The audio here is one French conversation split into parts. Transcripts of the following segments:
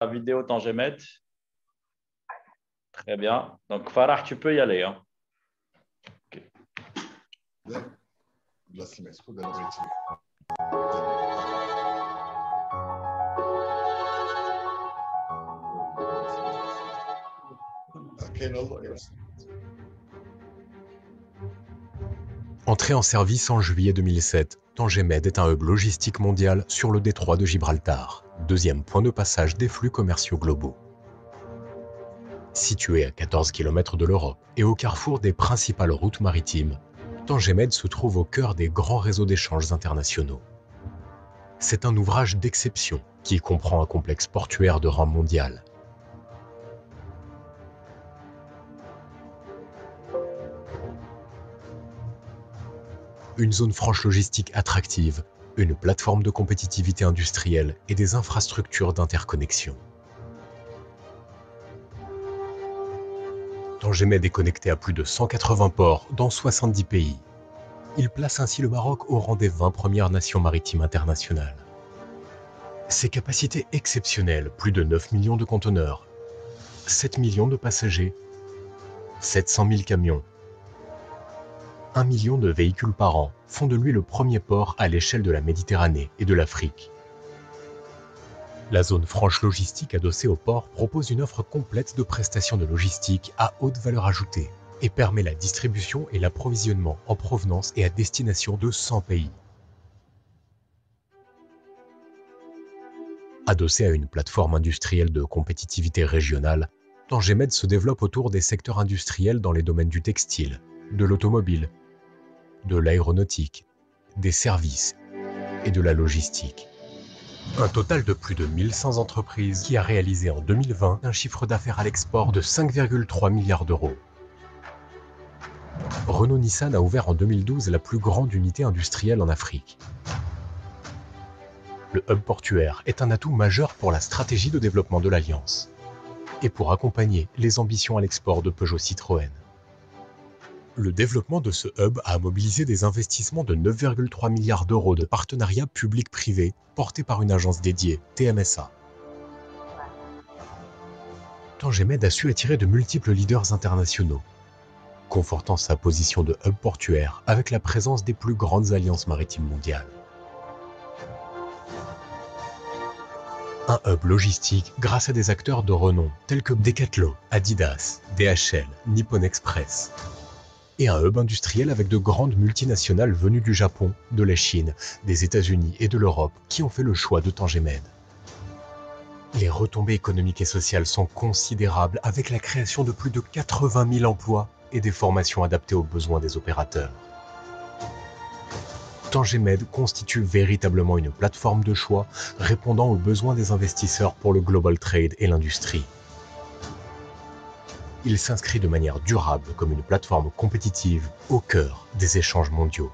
vidéo Tangemed. Très bien. Donc, Farah, tu peux y aller. Hein. Okay. Entré en service en juillet 2007, Tangemed est un hub logistique mondial sur le détroit de Gibraltar, deuxième point de passage des flux commerciaux globaux. Situé à 14 km de l'Europe et au carrefour des principales routes maritimes, Tangemed se trouve au cœur des grands réseaux d'échanges internationaux. C'est un ouvrage d'exception qui comprend un complexe portuaire de rang mondial. Une zone franche logistique attractive, une plateforme de compétitivité industrielle et des infrastructures d'interconnexion. Tangemed est connecté à plus de 180 ports dans 70 pays. Il place ainsi le Maroc au rang des 20 premières nations maritimes internationales. Ses capacités exceptionnelles, plus de 9 millions de conteneurs, 7 millions de passagers, 700 000 camions, 1 million de véhicules par an font de lui le premier port à l'échelle de la Méditerranée et de l'Afrique. La zone franche logistique adossée au port propose une offre complète de prestations de logistique à haute valeur ajoutée et permet la distribution et l'approvisionnement en provenance et à destination de 100 pays. Adossé à une plateforme industrielle de compétitivité régionale, Tangemed se développe autour des secteurs industriels dans les domaines du textile, de l'automobile, de l'aéronautique, des services et de la logistique. Un total de plus de 1100 entreprises qui a réalisé en 2020 un chiffre d'affaires à l'export de 5,3 milliards d'euros. Renault-Nissan a ouvert en 2012 la plus grande unité industrielle en Afrique. Le hub portuaire est un atout majeur pour la stratégie de développement de l'Alliance et pour accompagner les ambitions à l'export de Peugeot Citroën. Le développement de ce hub a mobilisé des investissements de 9,3 milliards d'euros de partenariats publics-privés portés par une agence dédiée, TMSA. Tangemed a su attirer de multiples leaders internationaux, confortant sa position de hub portuaire avec la présence des plus grandes alliances maritimes mondiales. Un hub logistique grâce à des acteurs de renom tels que Decathlon, Adidas, DHL, Nippon Express. Et un hub industriel avec de grandes multinationales venues du Japon, de la Chine, des États-Unis et de l'Europe qui ont fait le choix de Tangemed. Les retombées économiques et sociales sont considérables avec la création de plus de 80 000 emplois et des formations adaptées aux besoins des opérateurs. Tangemed constitue véritablement une plateforme de choix répondant aux besoins des investisseurs pour le global trade et l'industrie. Il s'inscrit de manière durable comme une plateforme compétitive au cœur des échanges mondiaux.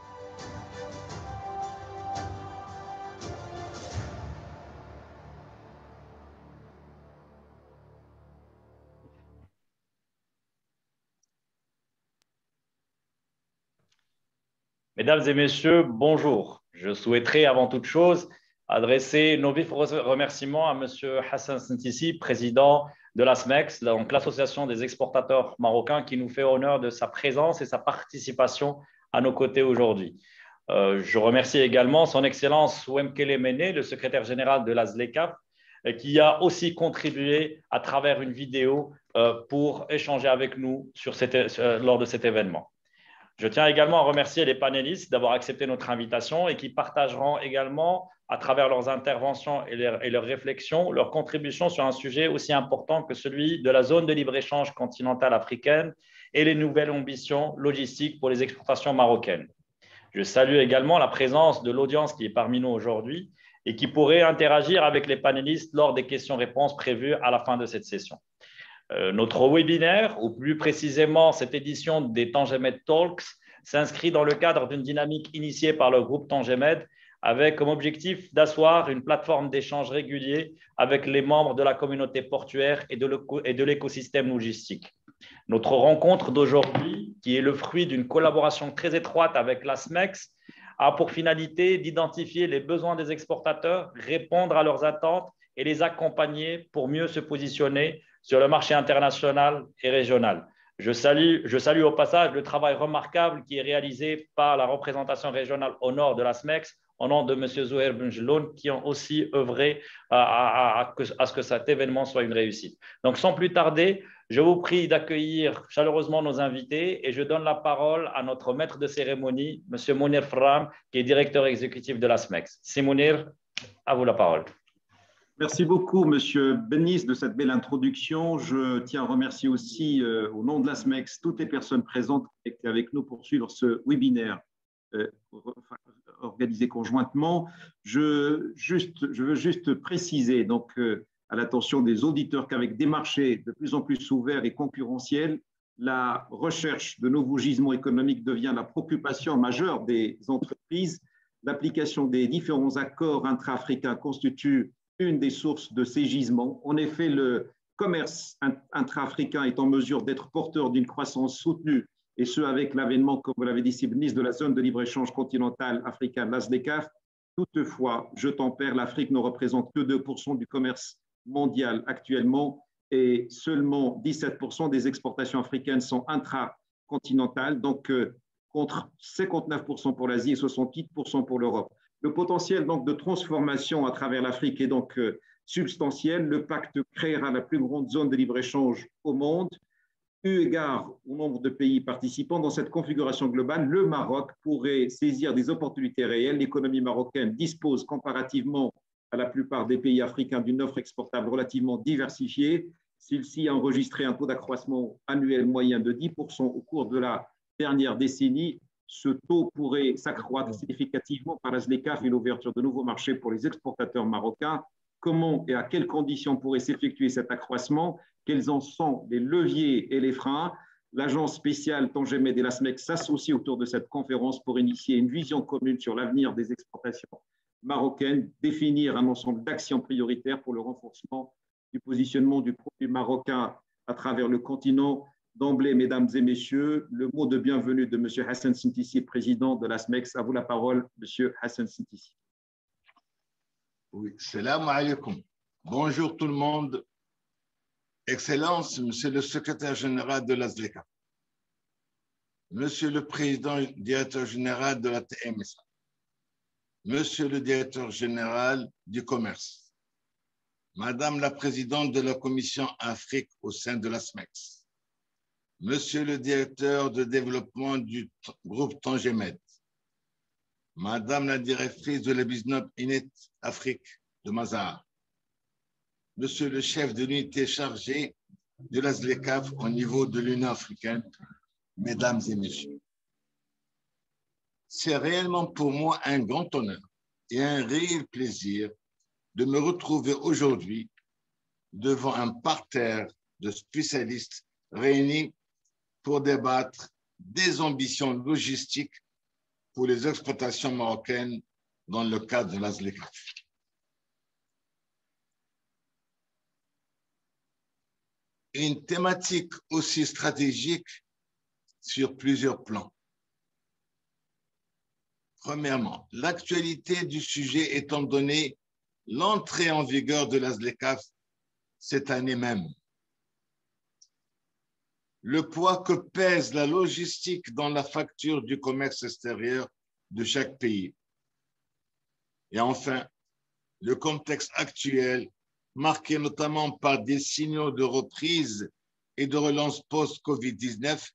Mesdames et messieurs, bonjour. Je souhaiterais avant toute chose adresser nos vifs remerciements à M. Hassan Sentissi, président de l'ASMEX, donc l'Association des exportateurs marocains, qui nous fait honneur de sa présence et sa participation à nos côtés aujourd'hui. Je remercie également son Excellence Wemkele Mene, le secrétaire général de l'ASLECAF, qui a aussi contribué à travers une vidéo pour échanger avec nous lors de cet événement. Je tiens également à remercier les panélistes d'avoir accepté notre invitation et qui partageront également, à travers leurs interventions et leurs réflexions, leurs contributions sur un sujet aussi important que celui de la zone de libre-échange continentale africaine et les nouvelles ambitions logistiques pour les exportations marocaines. Je salue également la présence de l'audience qui est parmi nous aujourd'hui et qui pourrait interagir avec les panélistes lors des questions-réponses prévues à la fin de cette session. Notre webinaire, ou plus précisément cette édition des Tangemed Talks, s'inscrit dans le cadre d'une dynamique initiée par le groupe Tangemed avec comme objectif d'asseoir une plateforme d'échange régulier avec les membres de la communauté portuaire et de l'écosystème logistique. Notre rencontre d'aujourd'hui, qui est le fruit d'une collaboration très étroite avec l'ASMEX, a pour finalité d'identifier les besoins des exportateurs, répondre à leurs attentes et les accompagner pour mieux se positionner sur le marché international et régional. Je salue au passage le travail remarquable qui est réalisé par la représentation régionale au nord de la SMEX, au nom de M. Zouhair Benjeloun, qui ont aussi œuvré à ce que cet événement soit une réussite. Donc, sans plus tarder, je vous prie d'accueillir chaleureusement nos invités et je donne la parole à notre maître de cérémonie, M. Mounir Fram, qui est directeur exécutif de la SMEX. C'est Mounir, à vous la parole. Merci beaucoup, Monsieur Benis, de cette belle introduction. Je tiens à remercier aussi, au nom de la SMEX, toutes les personnes présentes qui étaient avec nous pour suivre ce webinaire organisé conjointement. Je veux juste préciser, donc, à l'attention des auditeurs, qu'avec des marchés de plus en plus ouverts et concurrentiels, la recherche de nouveaux gisements économiques devient la préoccupation majeure des entreprises. L'application des différents accords intra-africains constitue une des sources de ces gisements. En effet, le commerce intra-africain est en mesure d'être porteur d'une croissance soutenue, et ce avec l'avènement, comme vous l'avez dit, de la zone de libre-échange continentale africaine, l'ASDECAF. Toutefois, je tempère, l'Afrique ne représente que 2% du commerce mondial actuellement et seulement 17% des exportations africaines sont intracontinentales, donc contre 59% pour l'Asie et 68% pour l'Europe. Le potentiel donc de transformation à travers l'Afrique est donc substantiel. Le pacte créera la plus grande zone de libre-échange au monde. Eu égard au nombre de pays participants dans cette configuration globale, le Maroc pourrait saisir des opportunités réelles. L'économie marocaine dispose comparativement à la plupart des pays africains d'une offre exportable relativement diversifiée. Celle-ci a enregistré un taux d'accroissement annuel moyen de 10% au cours de la dernière décennie. Ce taux pourrait s'accroître significativement par la ZLECAF et l'ouverture de nouveaux marchés pour les exportateurs marocains. Comment et à quelles conditions pourrait s'effectuer cet accroissement? Quels en sont les leviers et les freins? L'agence spéciale Tangemed et la SMEX s'associent autour de cette conférence pour initier une vision commune sur l'avenir des exportations marocaines, définir un ensemble d'actions prioritaires pour le renforcement du positionnement du produit marocain à travers le continent. D'emblée, mesdames et messieurs, le mot de bienvenue de M. Hassan Sintissi, président de la SMEX. À vous la parole, M. Hassan Sintissi. Oui, salam alaikum. Bonjour tout le monde. Excellence, Monsieur le secrétaire général de la ZLECAF, Monsieur le président directeur général de la TMSA, Monsieur le directeur général du commerce, Madame la présidente de la commission Afrique au sein de la SMEX, Monsieur le directeur de développement du groupe Tangemed, Madame la directrice de la Business Unit Afrique de Mazar, Monsieur le chef de l'unité chargée de la ZLECAF au niveau de l'Union africaine, Mesdames et Messieurs. C'est réellement pour moi un grand honneur et un réel plaisir de me retrouver aujourd'hui devant un parterre de spécialistes réunis pour débattre des ambitions logistiques pour les exploitations marocaines dans le cadre de la ZLECAF. Une thématique aussi stratégique sur plusieurs plans. Premièrement, l'actualité du sujet étant donné l'entrée en vigueur de la ZLECAF cette année même. Le poids que pèse la logistique dans la facture du commerce extérieur de chaque pays. Et enfin, le contexte actuel, marqué notamment par des signaux de reprise et de relance post-Covid-19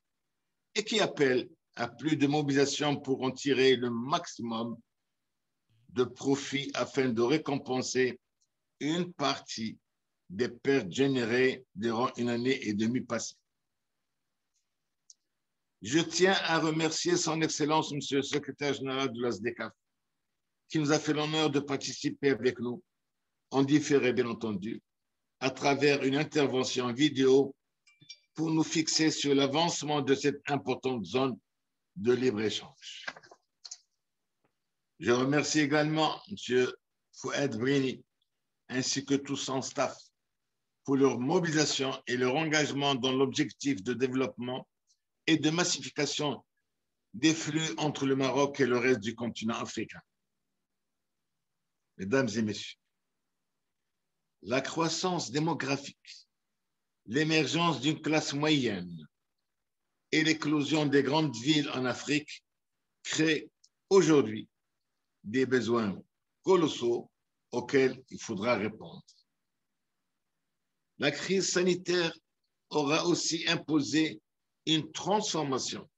et qui appelle à plus de mobilisation pour en tirer le maximum de profit afin de récompenser une partie des pertes générées durant une année et demie passée. Je tiens à remercier son Excellence, Monsieur le secrétaire général de la ZLECAF, qui nous a fait l'honneur de participer avec nous, en différé bien entendu, à travers une intervention vidéo pour nous fixer sur l'avancement de cette importante zone de libre-échange. Je remercie également M. Fouad Brini ainsi que tout son staff pour leur mobilisation et leur engagement dans l'objectif de développement et de massification des flux entre le Maroc et le reste du continent africain. Mesdames et messieurs, la croissance démographique, l'émergence d'une classe moyenne et l'éclosion des grandes villes en Afrique créent aujourd'hui des besoins colossaux auxquels il faudra répondre. La crise sanitaire aura aussi imposé une transformation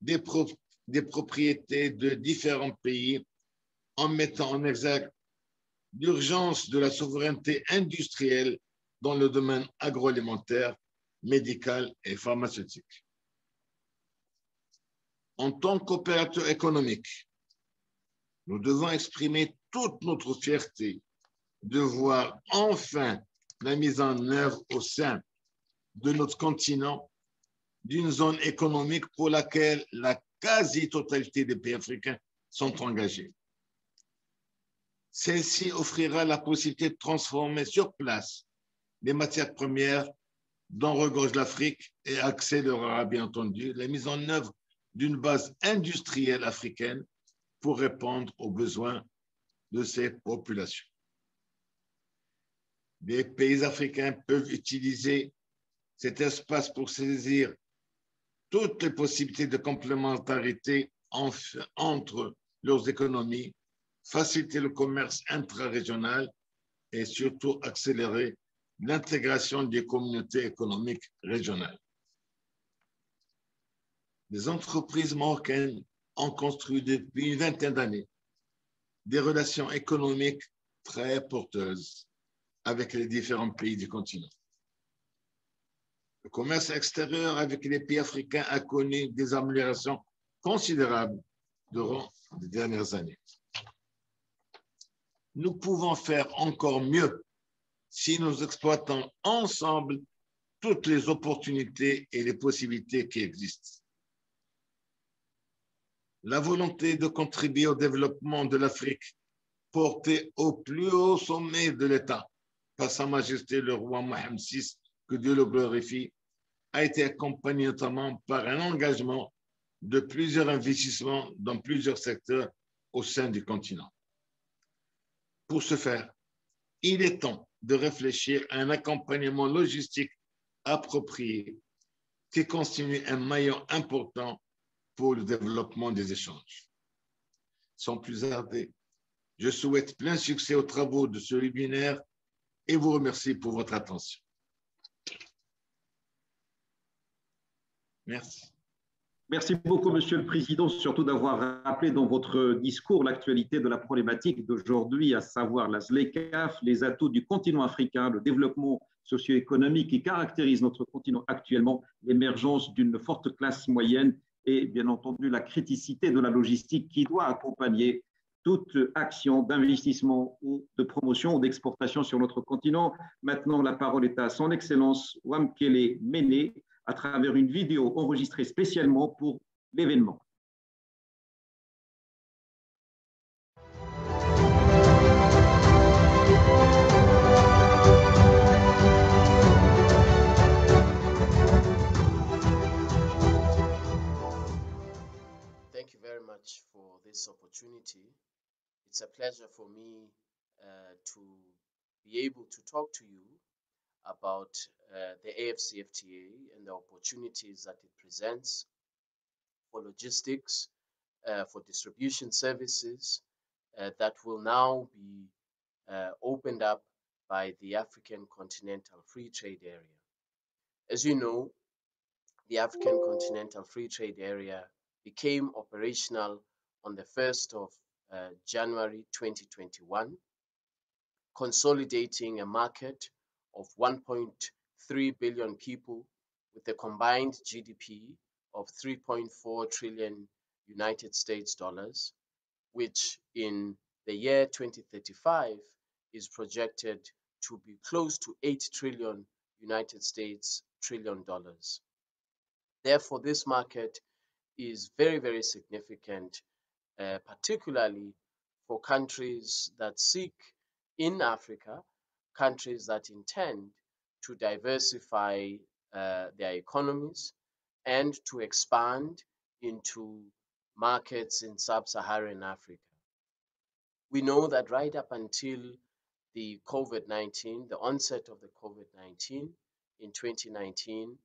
des propriétés de différents pays en mettant en exergue l'urgence de la souveraineté industrielle dans le domaine agroalimentaire, médical et pharmaceutique. En tant qu'opérateur économique, nous devons exprimer toute notre fierté de voir enfin la mise en œuvre au sein de notre continent d'une zone économique pour laquelle la quasi-totalité des pays africains sont engagés. Celle-ci offrira la possibilité de transformer sur place les matières premières dont regorge l'Afrique et accélérera bien entendu la mise en œuvre d'une base industrielle africaine pour répondre aux besoins de ces populations. Les pays africains peuvent utiliser cet espace pour saisir toutes les possibilités de complémentarité entre leurs économies, faciliter le commerce intra-régional et surtout accélérer l'intégration des communautés économiques régionales. Les entreprises marocaines ont construit depuis une vingtaine d'années des relations économiques très porteuses avec les différents pays du continent. Le commerce extérieur avec les pays africains a connu des améliorations considérables durant les dernières années. Nous pouvons faire encore mieux si nous exploitons ensemble toutes les opportunités et les possibilités qui existent. La volonté de contribuer au développement de l'Afrique, portée au plus haut sommet de l'État par Sa Majesté le roi Mohamed VI, que Dieu le glorifie, a été accompagnée notamment par un engagement de plusieurs investissements dans plusieurs secteurs au sein du continent. Pour ce faire, il est temps de réfléchir à un accompagnement logistique approprié qui constitue un maillon important pour le développement des échanges. Sans plus tarder, je souhaite plein succès aux travaux de ce webinaire et vous remercie pour votre attention. Merci. Merci beaucoup, Monsieur le Président, surtout d'avoir rappelé dans votre discours l'actualité de la problématique d'aujourd'hui, à savoir la ZLECAf, les atouts du continent africain, le développement socio-économique qui caractérise notre continent actuellement, l'émergence d'une forte classe moyenne et bien entendu la criticité de la logistique qui doit accompagner toute action d'investissement ou de promotion ou d'exportation sur notre continent. Maintenant, la parole est à son Excellence Wamkele Mene, à travers une vidéo enregistrée spécialement pour l'événement. Thank you very much for this opportunity. It's a pleasure for me to be able to talk to you about the AFCFTA and the opportunities that it presents for logistics, for distribution services that will now be opened up by the African Continental Free Trade Area. As you know, the African Continental Free Trade Area became operational on the 1st of January 2021, consolidating a market of 1.3 billion people with a combined GDP of 3.4 trillion United States dollars, which in the year 2035 is projected to be close to 8 trillion United States dollars. Therefore, this market is very, very significant, particularly for countries that seek in Africa, countries that intend to diversify their economies and to expand into markets in sub-Saharan Africa. We know that right up until the COVID-19, the onset of the COVID-19 in 2019,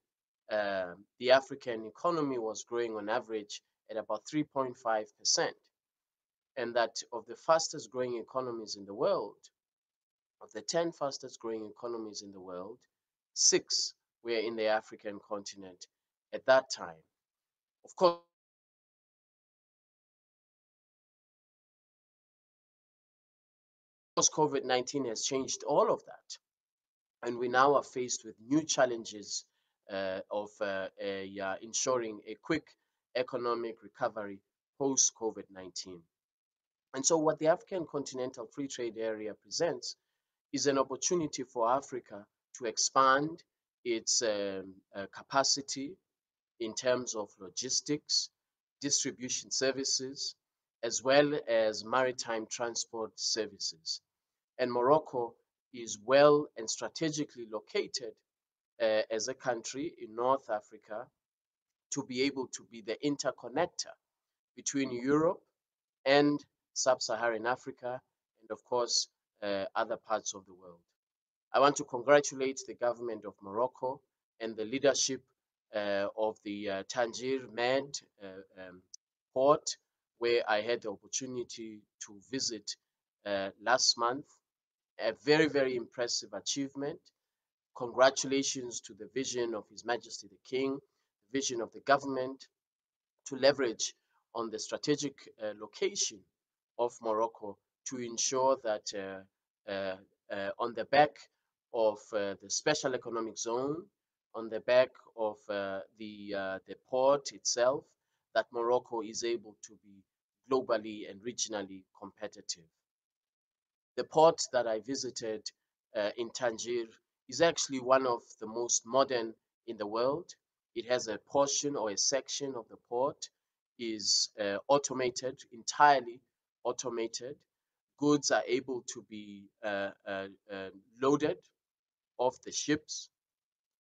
the African economy was growing on average at about 3.5%. And that of the fastest growing economies in the world, of the 10 fastest growing economies in the world, 6 were in the African continent at that time. Of course, COVID-19 has changed all of that. And we now are faced with new challenges of ensuring a quick economic recovery post-COVID-19. And so what the African Continental Free Trade Area presents is an opportunity for Africa to expand its capacity in terms of logistics, distribution services, as well as maritime transport services. And Morocco is well and strategically located as a country in North Africa to be able to be the interconnector between Europe and sub-Saharan Africa, and of course, other parts of the world. I want to congratulate the government of Morocco and the leadership of the Tangier Med port, where I had the opportunity to visit last month. A very, very impressive achievement. Congratulations to the vision of His Majesty the King, the vision of the government to leverage on the strategic location of Morocco to ensure that on the back of the special economic zone, on the back of the port itself, that Morocco is able to be globally and regionally competitive. The port that I visited in Tangier is actually one of the most modern in the world. It has a portion or a section of the port is automated, entirely automated. Goods are able to be loaded off the ships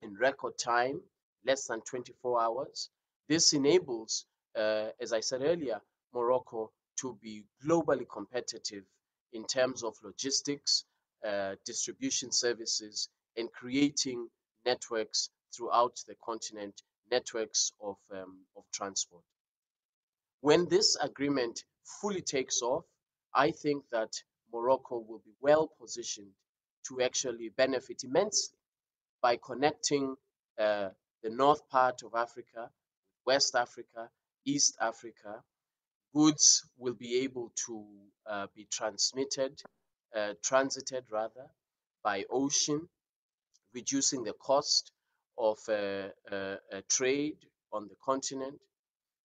in record time, less than 24 hours. This enables, as I said earlier, Morocco to be globally competitive in terms of logistics, distribution services, and creating networks throughout the continent, networks of transport. When this agreement fully takes off, I think that Morocco will be well positioned to actually benefit immensely by connecting the north part of Africa, West Africa, East Africa. Goods will be able to be transited rather, by ocean, reducing the cost of trade on the continent.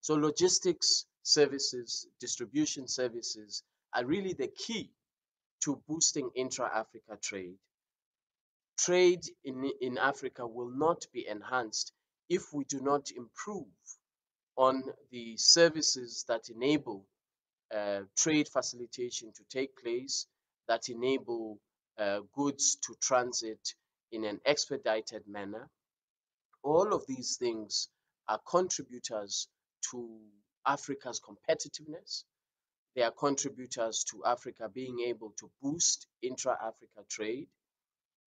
So logistics services, distribution services are really the key to boosting intra-Africa trade. Trade in Africa will not be enhanced if we do not improve on the services that enable trade facilitation to take place, that enable goods to transit in an expedited manner. All of these things are contributors to Africa's competitiveness. They are contributors to Africa being able to boost intra-Africa trade.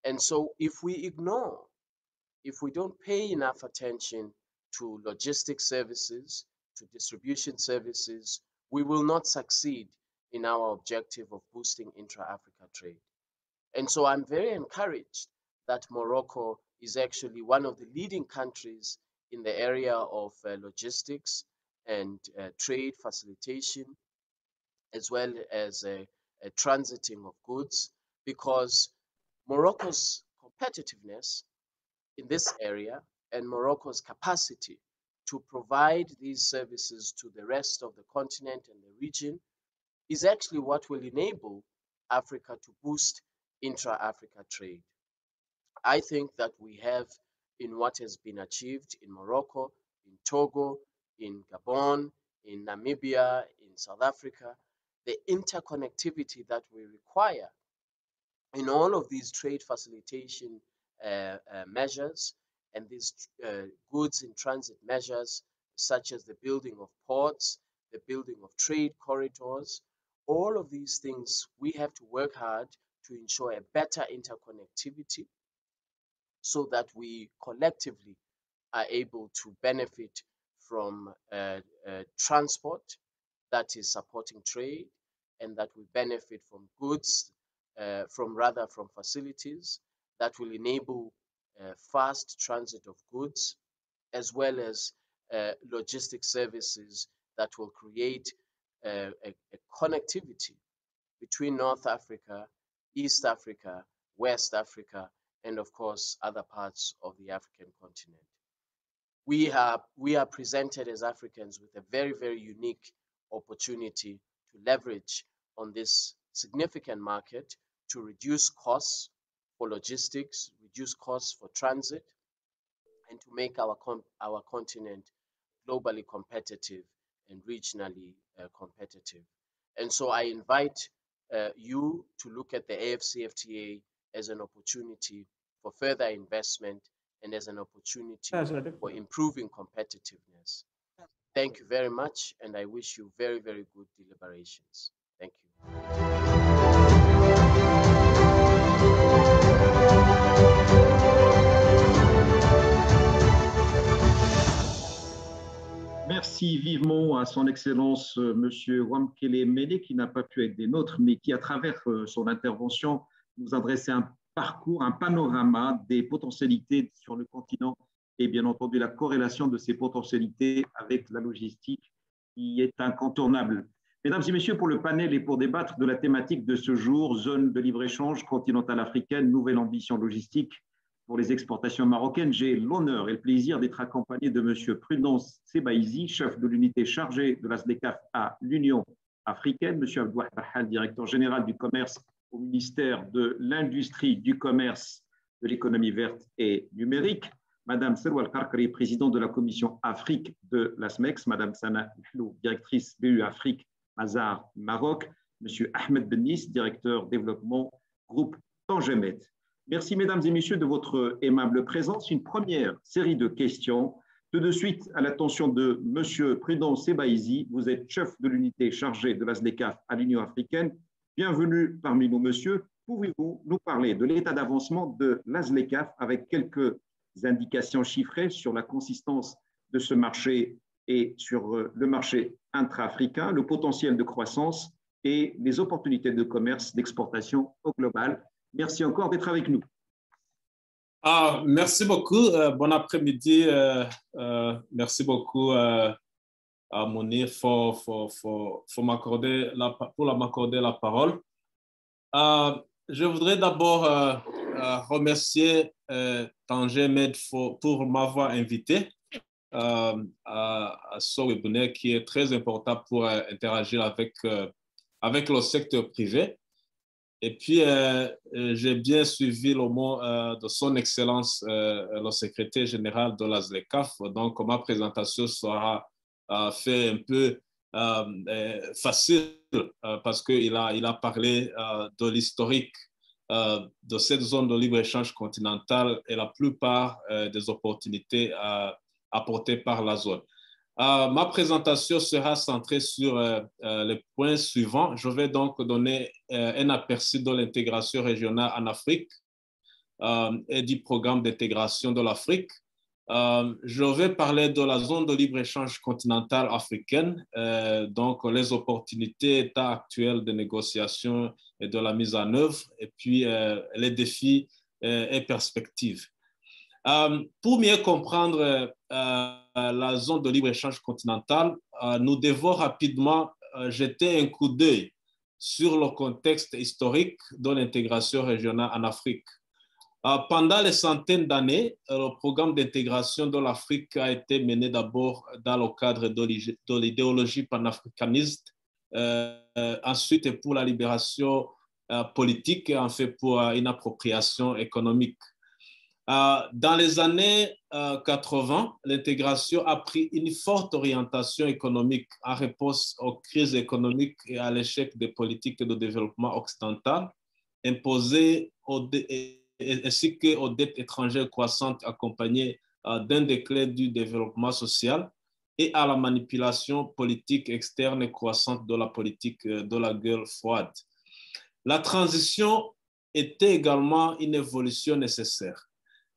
And so if we ignore, if we don't pay enough attention to logistics services, to distribution services, we will not succeed in our objective of boosting intra-Africa trade. And so I'm very encouraged that Morocco is actually one of the leading countries in the area of logistics and trade facilitation, as well as transiting of goods, because Morocco's competitiveness in this area and Morocco's capacity to provide these services to the rest of the continent and the region is actually what will enable Africa to boost intra-Africa trade. I think that we have, in what has been achieved in Morocco, in Togo, in Gabon, in Namibia, in South Africa, the interconnectivity that we require in all of these trade facilitation measures and these goods in transit measures such as the building of ports, the building of trade corridors. All of these things, we have to work hard to ensure a better interconnectivity so that we collectively are able to benefit from transport that is supporting trade, and that we benefit from goods, from facilities that will enable fast transit of goods, as well as logistic services that will create a connectivity between North Africa, East Africa, West Africa, and of course, other parts of the African continent. We are presented as Africans with a very, very unique opportunity to leverage on this significant market to reduce costs for logistics, reduce costs for transit, and to make our continent globally competitive and regionally competitive. And so I invite you to look at the AFCFTA as an opportunity for further investment and as an opportunity for improving competitiveness. Thank you very much, and I wish you very, very good deliberations. Thank you. Merci vivement à son Excellence Monsieur Wamkele Mele, qui n'a pas pu être des nôtres, mais qui, à travers son intervention, nous adressait un parcours, un panorama des potentialités sur le continent et bien entendu la corrélation de ces potentialités avec la logistique qui est incontournable. Mesdames et messieurs, pour le panel et pour débattre de la thématique de ce jour, zone de libre-échange continentale africaine, nouvelle ambition logistique pour les exportations marocaines, j'ai l'honneur et le plaisir d'être accompagné de M. Prudence Sebaïzi, chef de l'unité chargée de la SDECAF à l'Union africaine, M. Abdouah Bahal, directeur général du commerce au ministère de l'Industrie, du Commerce, de l'économie verte et numérique, Mme Selwa Al-Karkari, présidente de la commission Afrique de la SMEX, Mme Sana Hlou, directrice BU Afrique Mazar Maroc, M. Ahmed Bennis, directeur développement groupe Tangemet. Merci, mesdames et messieurs, de votre aimable présence. Une première série de questions. Tout de suite, à l'attention de M. Prudence Sebaïzi, vous êtes chef de l'unité chargée de la SDECAF à l'Union africaine. Bienvenue parmi nous, monsieur. Pouvez-vous nous parler de l'état d'avancement de la SDECAF avec quelques indications chiffrées sur la consistance de ce marché et sur le marché intra-africain, le potentiel de croissance et les opportunités de commerce, d'exportation au global? Merci encore d'être avec nous. Merci beaucoup. Bon après-midi. Merci beaucoup à Mounir pour m'accorder la parole. Je voudrais d'abord remercier Tangemet pour m'avoir invité à ce webinaire qui est très important pour interagir avec le secteur privé. Et puis, j'ai bien suivi le mot de son Excellence, le secrétaire général de la SDECAF. Donc, ma présentation sera fait un peu facile parce qu'il a parlé de l'historique de cette zone de libre-échange continentale et la plupart des opportunités apportées par la zone. Ma présentation sera centrée sur les points suivants. Je vais donc donner un aperçu de l'intégration régionale en Afrique et du programme d'intégration de l'Afrique. Je vais parler de la zone de libre-échange continentale africaine, donc les opportunités, état actuel de négociation et de la mise en œuvre, et puis les défis et perspectives. Pour mieux comprendre la zone de libre-échange continentale, nous devons rapidement jeter un coup d'œil sur le contexte historique de l'intégration régionale en Afrique. Pendant les centaines d'années, le programme d'intégration de l'Afrique a été mené d'abord dans le cadre de l'idéologie panafricaniste, ensuite pour la libération politique et ensuite pour une appropriation économique. Dans les années 80, l'intégration a pris une forte orientation économique en réponse aux crises économiques et à l'échec des politiques de développement occidentales imposées ainsi qu'aux dettes étrangères croissantes accompagnées d'un déclin du développement social et à la manipulation politique externe et croissante de la politique de la guerre froide. La transition était également une évolution nécessaire.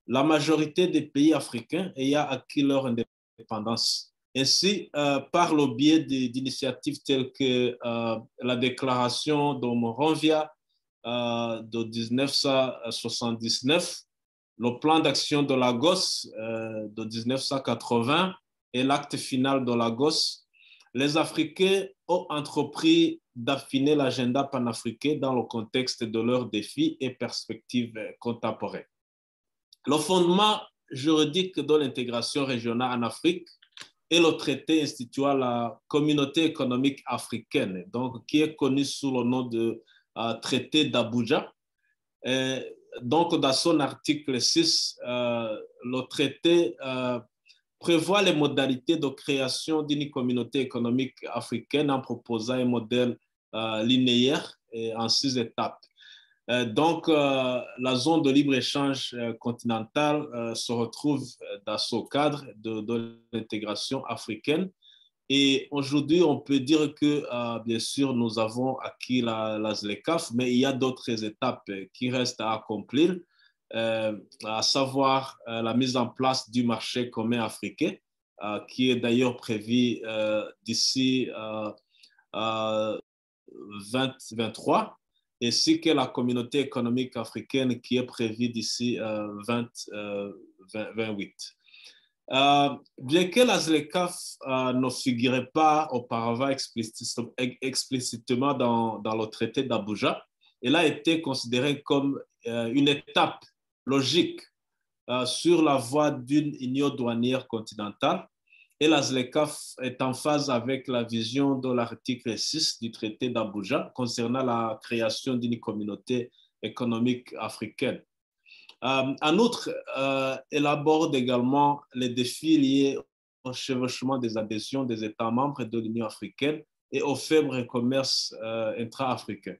La majorité des pays africains ayant acquis leur indépendance. Ainsi, par le biais d'initiatives telles que la déclaration de Monrovia de 1979, le plan d'action de Lagos de 1980 et l'acte final de Lagos, les Africains ont entrepris d'affiner l'agenda panafricain dans le contexte de leurs défis et perspectives contemporaines. Le fondement juridique de l'intégration régionale en Afrique est le traité instituant la Communauté économique africaine, donc, qui est connu sous le nom de traité d'Abuja. Donc, dans son article 6, le traité prévoit les modalités de création d'une communauté économique africaine en proposant un modèle linéaire en 6 étapes. Donc, la zone de libre-échange continentale se retrouve dans ce cadre de l'intégration africaine. Et aujourd'hui, on peut dire que, bien sûr, nous avons acquis la ZLECAf, mais il y a d'autres étapes qui restent à accomplir, à savoir la mise en place du marché commun africain, qui est d'ailleurs prévu d'ici 2023, ainsi que la communauté économique africaine qui est prévue d'ici 2028. Bien que la ZLECAf ne figurait pas auparavant explicitement dans le traité d'Abuja, elle a été considérée comme une étape logique sur la voie d'une union douanière continentale, et la ZLECAf est en phase avec la vision de l'article 6 du traité d'Abuja concernant la création d'une communauté économique africaine. En outre, elle aborde également les défis liés au chevauchement des adhésions des États membres de l'Union africaine et au faible commerce intra-africain.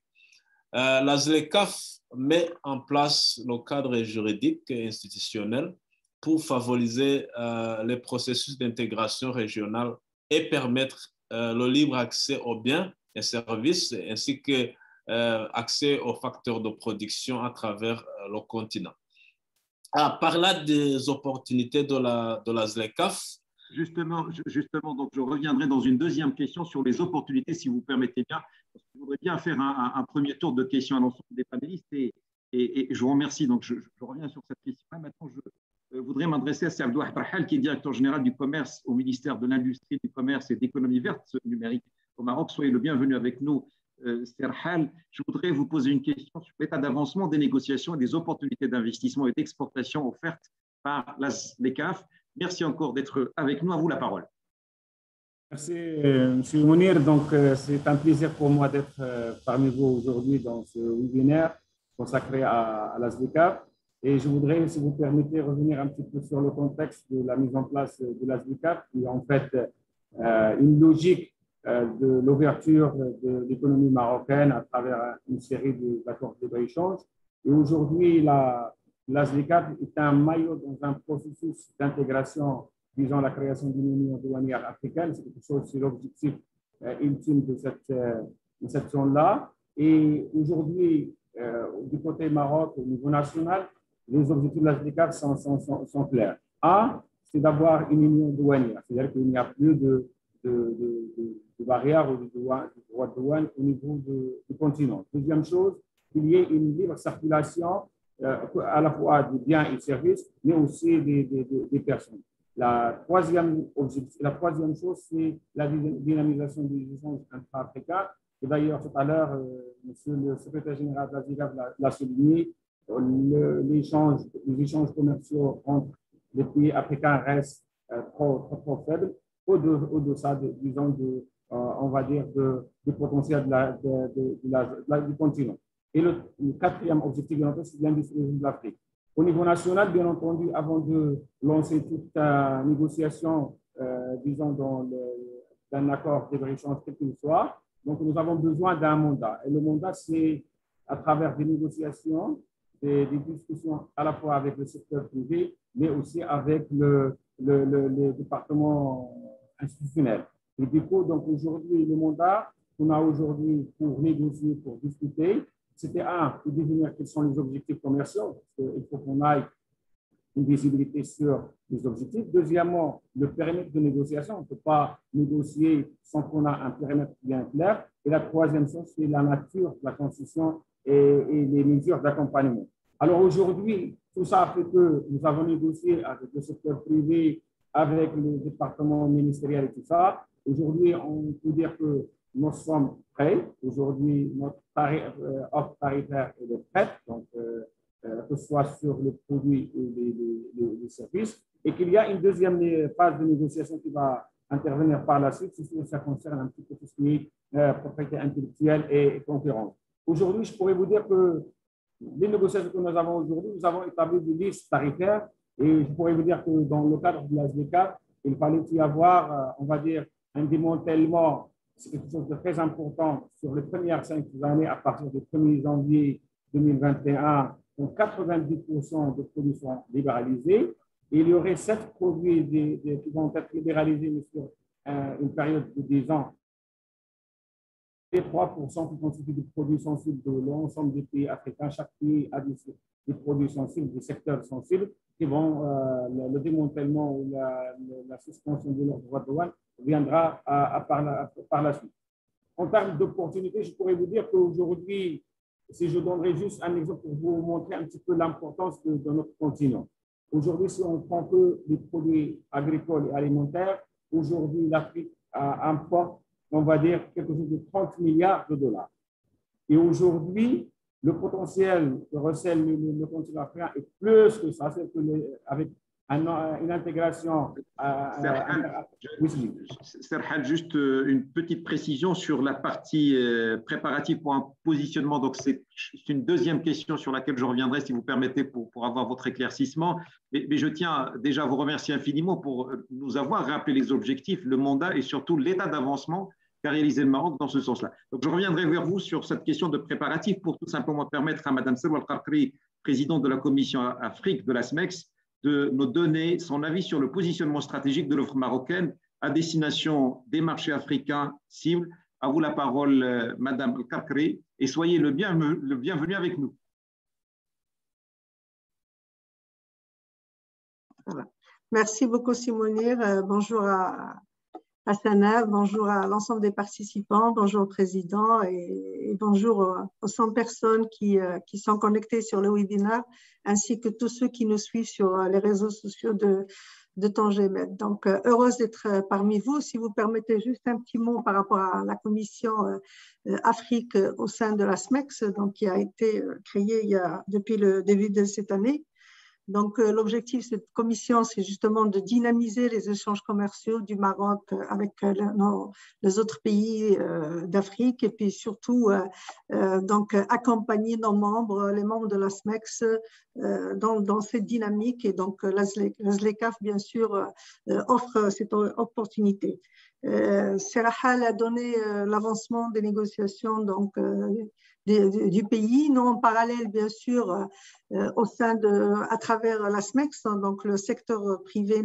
La ZLECAf met en place le cadre juridique et institutionnel pour favoriser les processus d'intégration régionale et permettre le libre accès aux biens et services, ainsi que accès aux facteurs de production à travers le continent. Par là des opportunités de la ZLECAf. Justement, donc je reviendrai dans une deuxième question sur les opportunités, si vous permettez bien. Je voudrais bien faire un premier tour de questions à l'ensemble des panélistes et je vous remercie. Donc, je reviens sur cette question-là. Maintenant, je voudrais m'adresser à Abdou Rahal, qui est directeur général du commerce au ministère de l'Industrie, du Commerce et d'économie verte numérique au Maroc. Soyez le bienvenu avec nous, Rahal. Je voudrais vous poser une question sur l'état d'avancement des négociations et des opportunités d'investissement et d'exportation offertes par la ZLECAf. Merci encore d'être avec nous. À vous la parole. Merci, M. Mounir. Donc, c'est un plaisir pour moi d'être parmi vous aujourd'hui dans ce webinaire consacré à la ZLECAf. Et je voudrais, si vous permettez, revenir un petit peu sur le contexte de la mise en place de la ZLECAf, qui est en fait une logique de l'ouverture de l'économie marocaine à travers une série d'accords de libre-échange. Et aujourd'hui, la ZLECAf est un maillot dans un processus d'intégration visant la création d'une union douanière africaine. C'est quelque chose, c'est l'objectif ultime de cette zone-là. Et aujourd'hui, du côté Maroc, au niveau national, les objectifs de la ZLECAf sont clairs. Un, c'est d'avoir une union douanière, c'est-à-dire qu'il n'y a plus de barrières ou de droits de douane au niveau du continent. Deuxième chose, qu'il y ait une libre circulation à la fois des biens et services, mais aussi des personnes. La troisième chose, c'est la dynamisation des échanges intra-africains. Et d'ailleurs, tout à l'heure, monsieur le secrétaire général de la ZLECAf l'a souligné, les échanges commerciaux entre les pays africains restent trop faibles, au-delà, disons, on va dire, du potentiel du continent. Et le quatrième objectif, bien entendu, c'est l'industrialisation de l'Afrique. Au niveau national, bien entendu, avant de lancer toute négociation, disons, d'un accord de libre-échange, quel qu'il soit, donc nous avons besoin d'un mandat. Et le mandat, c'est à travers des négociations, des discussions à la fois avec le secteur privé, mais aussi avec les départements institutionnelle. Et du coup, donc aujourd'hui, le mandat qu'on a aujourd'hui pour négocier, pour discuter, c'était de définir quels sont les objectifs commerciaux, parce qu'il faut qu'on aille une visibilité sur les objectifs. Deuxièmement, le périmètre de négociation. On ne peut pas négocier sans qu'on ait un périmètre bien clair. Et la troisième chose, c'est la nature de la concession et les mesures d'accompagnement. Alors aujourd'hui, tout ça a fait que nous avons négocié avec le secteur privé, avec le département ministériel et tout ça. Aujourd'hui, on peut dire que nous sommes prêts. Aujourd'hui, notre offre tarifaire est prête. Donc, que ce soit sur les produits ou les services, et qu'il y a une deuxième phase de négociation qui va intervenir par la suite, si ça concerne un petit peu tout ce qui est propriété intellectuelle et concurrence. Aujourd'hui, je pourrais vous dire que les négociations que nous avons aujourd'hui, nous avons établi des listes tarifaires, et je pourrais vous dire que dans le cadre de la SDK, il fallait y avoir, on va dire, un démantèlement, c'est quelque chose de très important, sur les premières 5 années à partir du 1er janvier 2021, donc 90% de produits sont libéralisés. Et il y aurait 7 produits qui vont être libéralisés mais sur une période de 10 ans. Et 3% qui constituent des produits sensibles de l'ensemble des pays africains. Chaque pays a des produits sensibles, des secteurs sensibles qui vont, le démantèlement ou la suspension de leurs droits de douane viendra par la suite. En termes d'opportunités, je pourrais vous dire qu'aujourd'hui, si je donnerais juste un exemple pour vous montrer un petit peu l'importance de notre continent. Aujourd'hui, si on prend que les produits agricoles et alimentaires, aujourd'hui, l'Afrique importe, on va dire, quelque chose de 30 milliards de dollars. Et aujourd'hui, le potentiel que recèle le continent africain est plus que ça, c'est avec une intégration. Serhan, juste une petite précision sur la partie préparative pour un positionnement. Donc, c'est une deuxième question sur laquelle je reviendrai, si vous permettez, pour avoir votre éclaircissement. Mais je tiens déjà à vous remercier infiniment pour nous avoir rappelé les objectifs, le mandat et surtout l'état d'avancement qu'a réalisé le Maroc dans ce sens-là. Donc, je reviendrai vers vous sur cette question de préparatif pour tout simplement permettre à Mme Salwa El-Karkri, présidente de la commission Afrique de la SMEX, de nous donner son avis sur le positionnement stratégique de l'offre marocaine à destination des marchés africains cibles. À vous la parole, Madame El-Karkri, et soyez le bienvenu avec nous. Merci beaucoup, Simonir. Bonjour à Sana, bonjour à l'ensemble des participants, bonjour au président et bonjour aux 100 personnes qui sont connectées sur le webinaire, ainsi que tous ceux qui nous suivent sur les réseaux sociaux de Tangemed. Donc, heureuse d'être parmi vous. Si vous permettez juste un petit mot par rapport à la commission Afrique au sein de la SMEX, donc, qui a été créée depuis le début de cette année. Donc, l'objectif de cette commission, c'est justement de dynamiser les échanges commerciaux du Maroc avec les autres pays d'Afrique et puis surtout donc, accompagner nos membres, les membres de la SMEX dans cette dynamique. Et donc, la ZLECAf, bien sûr, offre cette opportunité. Serahal a donné l'avancement des négociations donc, du pays. Nous, en parallèle, bien sûr, à travers la SMEX, donc le secteur privé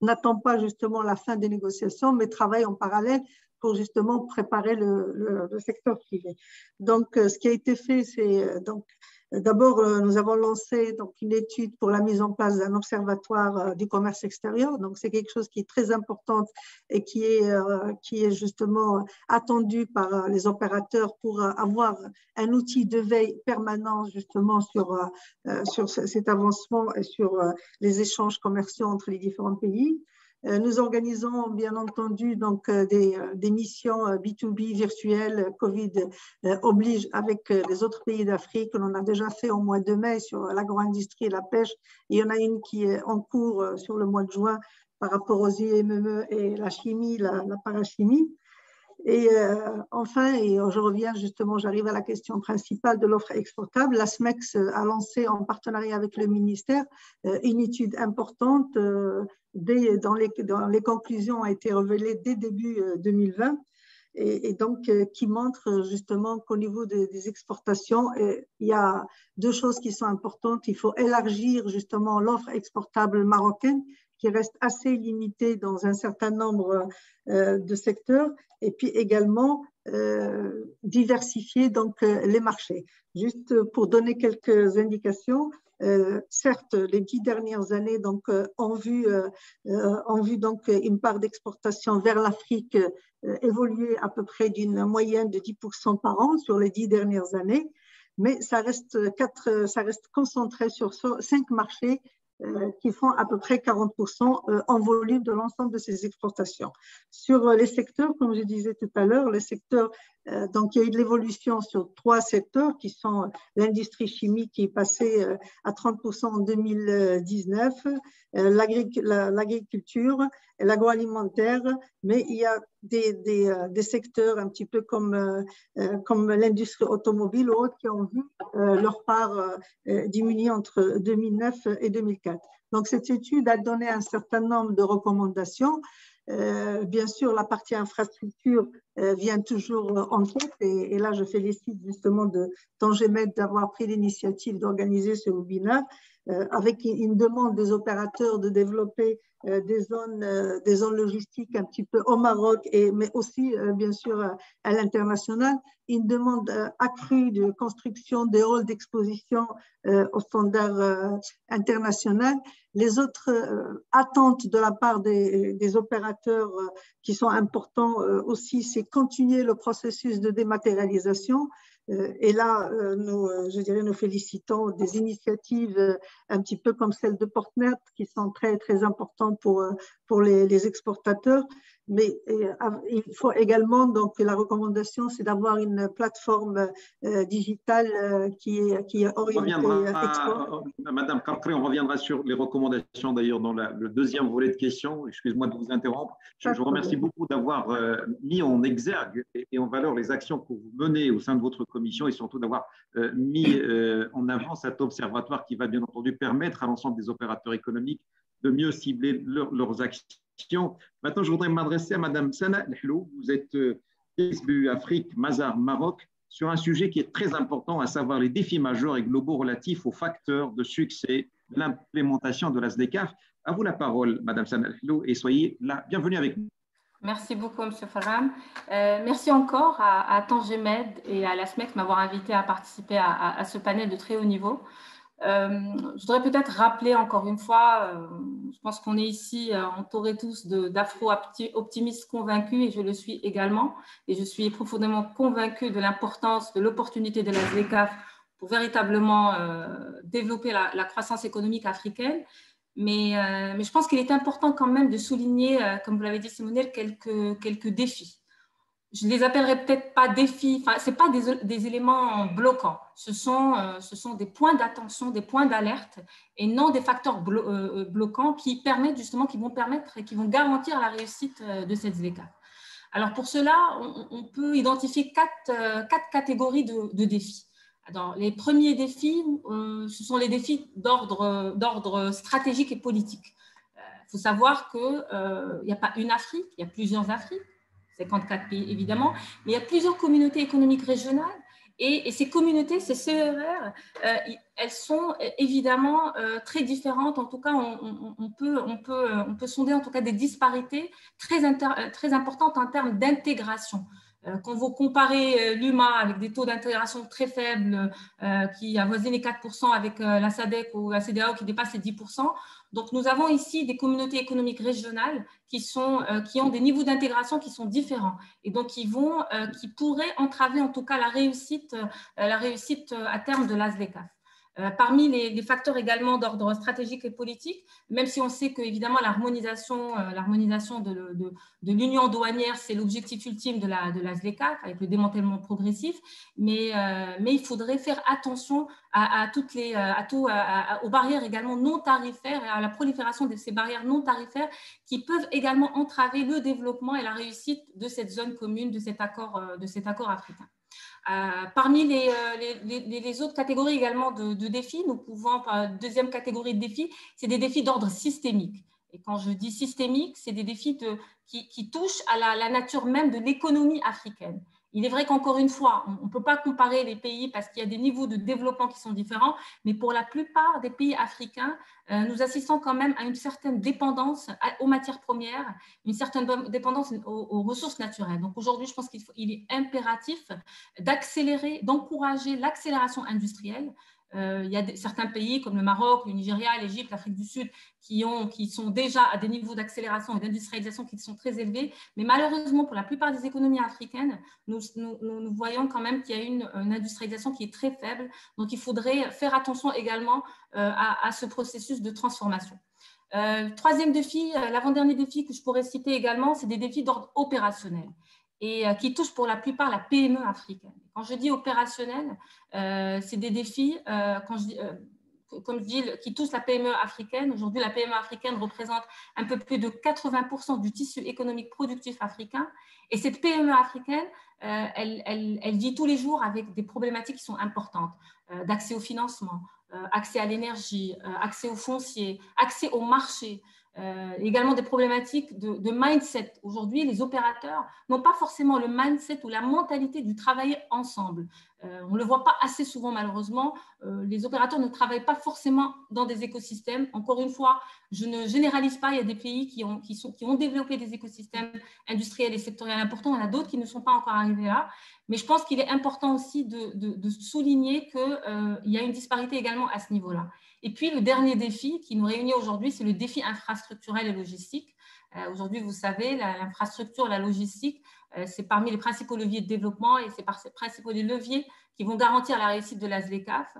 n'attend pas justement la fin des négociations, mais travaille en parallèle pour justement préparer le secteur privé. Donc, ce qui a été fait, c'est donc d'abord, nous avons lancé donc, une étude pour la mise en place d'un observatoire du commerce extérieur. Donc, c'est quelque chose qui est très important et qui est justement attendu par les opérateurs pour avoir un outil de veille permanent justement sur cet avancement et sur les échanges commerciaux entre les différents pays. Nous organisons bien entendu donc, des missions B2B virtuelles, Covid oblige, avec les autres pays d'Afrique. On en a déjà fait au mois de mai sur l'agro-industrie et la pêche. Et il y en a une qui est en cours sur le mois de juin par rapport aux IME et la chimie, la parachimie. Et enfin, et je reviens justement, j'arrive à la question principale de l'offre exportable. La SMEX a lancé en partenariat avec le ministère une étude importante dont les conclusions ont été révélées dès début 2020 et donc qui montre justement qu'au niveau des exportations, il y a deux choses qui sont importantes. Il faut élargir justement l'offre exportable marocaine qui reste assez limité dans un certain nombre de secteurs, et puis également diversifier donc les marchés. Juste pour donner quelques indications, certes, les 10 dernières années donc, ont vu donc une part d'exportation vers l'Afrique évoluer à peu près d'une moyenne de 10% par an sur les 10 dernières années, mais ça reste concentré sur 5 marchés qui font à peu près 40% en volume de l'ensemble de ces exportations. Sur les secteurs, comme je disais tout à l'heure, les secteurs, donc il y a eu de l'évolution sur 3 secteurs qui sont l'industrie chimique qui est passée à 30% en 2019, l'agriculture, l'agroalimentaire, mais il y a des secteurs un petit peu comme l'industrie automobile ou autres qui ont vu leur part diminuer entre 2009 et 2004. Donc cette étude a donné un certain nombre de recommandations. Bien sûr, la partie infrastructure vient toujours en tête et là je félicite justement de Tangemed d'avoir pris l'initiative d'organiser ce webinaire avec une demande des opérateurs de développer des zones logistiques un petit peu au Maroc, mais aussi bien sûr à l'international, une demande accrue de construction des halls d'exposition aux standards internationaux. Les autres attentes de la part des opérateurs qui sont importants aussi, c'est continuer le processus de dématérialisation. Et là, nous félicitons des initiatives un petit peu comme celle de Portnet qui sont très, très importantes pour les exportateurs. Mais il faut également, donc la recommandation, c'est d'avoir une plateforme digitale qui est orientée export. Madame Karkri, on reviendra sur les recommandations d'ailleurs dans le deuxième volet de questions. Excuse-moi de vous interrompre. Je vous remercie beaucoup d'avoir mis en exergue et en valeur les actions que vous menez au sein de votre commission et surtout d'avoir mis en avant cet observatoire qui va bien entendu permettre à l'ensemble des opérateurs économiques de mieux cibler leurs actions. Maintenant, je voudrais m'adresser à Madame Sana Lhlou. Vous êtes PSBU Afrique, Mazars, Maroc, sur un sujet qui est très important, à savoir les défis majeurs et globaux relatifs aux facteurs de succès de l'implémentation de la SDCAF. À vous la parole, Madame Sana Lhlou, et soyez la bienvenue avec nous. Merci beaucoup, M. Farham. Merci encore à Tangemed et à la SMEC de m'avoir invité à participer à ce panel de très haut niveau. Je voudrais peut-être rappeler encore une fois, je pense qu'on est ici entourés tous d'afro-optimistes convaincus et je le suis également. Et je suis profondément convaincue de l'importance, de l'opportunité de la SDCAF pour véritablement développer la croissance économique africaine. Mais je pense qu'il est important quand même de souligner, comme vous l'avez dit, Simonel, quelques défis. Je ne les appellerai peut-être pas défis, enfin, ce n'est pas des éléments bloquants. Ce sont des points d'attention, des points d'alerte et non des facteurs bloquants qui vont permettre et qui vont garantir la réussite de cette SDCAF. Alors pour cela, on peut identifier quatre catégories de défis. Alors, les premiers défis, ce sont les défis d'ordre stratégique et politique. Il faut savoir qu'il n'y a pas une Afrique, il y a plusieurs Afriques. 54 pays évidemment, mais il y a plusieurs communautés économiques régionales et ces communautés, ces CER, elles sont évidemment très différentes. En tout cas, on peut sonder en tout cas des disparités très importantes en termes d'intégration. Quand vous comparez l'UMA avec des taux d'intégration très faibles qui avoisinent les 4% avec la SADC ou la CEDEAO qui dépassent les 10%, donc nous avons ici des communautés économiques régionales qui ont des niveaux d'intégration qui sont différents et donc qui pourraient entraver en tout cas la réussite à terme de la SDCAF. Parmi les facteurs également d'ordre stratégique et politique, même si on sait qu'évidemment l'harmonisation de l'union douanière, c'est l'objectif ultime de la SDCAF avec le démantèlement progressif, mais il faudrait faire attention aux barrières également non tarifaires et à la prolifération de ces barrières non tarifaires qui peuvent également entraver le développement et la réussite de cette zone commune, de cet accord africain. Parmi les autres catégories également de défis, nous pouvons, deuxième catégorie de défis, c'est des défis d'ordre systémique. Et quand je dis systémique, c'est des défis qui touchent à la nature même de l'économie africaine. Il est vrai qu'encore une fois, on ne peut pas comparer les pays parce qu'il y a des niveaux de développement qui sont différents, mais pour la plupart des pays africains, nous assistons quand même à une certaine dépendance aux matières premières, une certaine dépendance aux ressources naturelles. Donc aujourd'hui, je pense qu'il est impératif d'accélérer, d'encourager l'accélération industrielle. Il y a certains pays comme le Maroc, le Nigeria, l'Égypte, l'Afrique du Sud qui sont déjà à des niveaux d'accélération et d'industrialisation qui sont très élevés. Mais malheureusement, pour la plupart des économies africaines, nous voyons quand même qu'il y a une industrialisation qui est très faible. Donc, il faudrait faire attention également à ce processus de transformation. Troisième défi, l'avant-dernier défi que je pourrais citer également, c'est des défis d'ordre opérationnel et qui touchent pour la plupart la PME africaine. Quand je dis opérationnel, c'est des défis, comme je dis, qui touchent la PME africaine. Aujourd'hui, la PME africaine représente un peu plus de 80% du tissu économique productif africain. Et cette PME africaine, elle vit tous les jours avec des problématiques qui sont importantes, d'accès au financement, accès à l'énergie, accès au foncier, accès au marché. Également des problématiques de mindset. Aujourd'hui, les opérateurs n'ont pas forcément le mindset ou la mentalité du travailler ensemble. On ne le voit pas assez souvent, malheureusement. Les opérateurs ne travaillent pas forcément dans des écosystèmes. Encore une fois, je ne généralise pas. Il y a des pays qui ont développé des écosystèmes industriels et sectoriels importants. Il y en a d'autres qui ne sont pas encore arrivés là. Mais je pense qu'il est important aussi de souligner qu'il y a une disparité également à ce niveau-là. Et puis, le dernier défi qui nous réunit aujourd'hui, c'est le défi infrastructurel et logistique. Aujourd'hui, vous savez, l'infrastructure, la logistique, c'est parmi les principaux leviers de développement et c'est par ces principaux leviers qui vont garantir la réussite de la ZLECAf.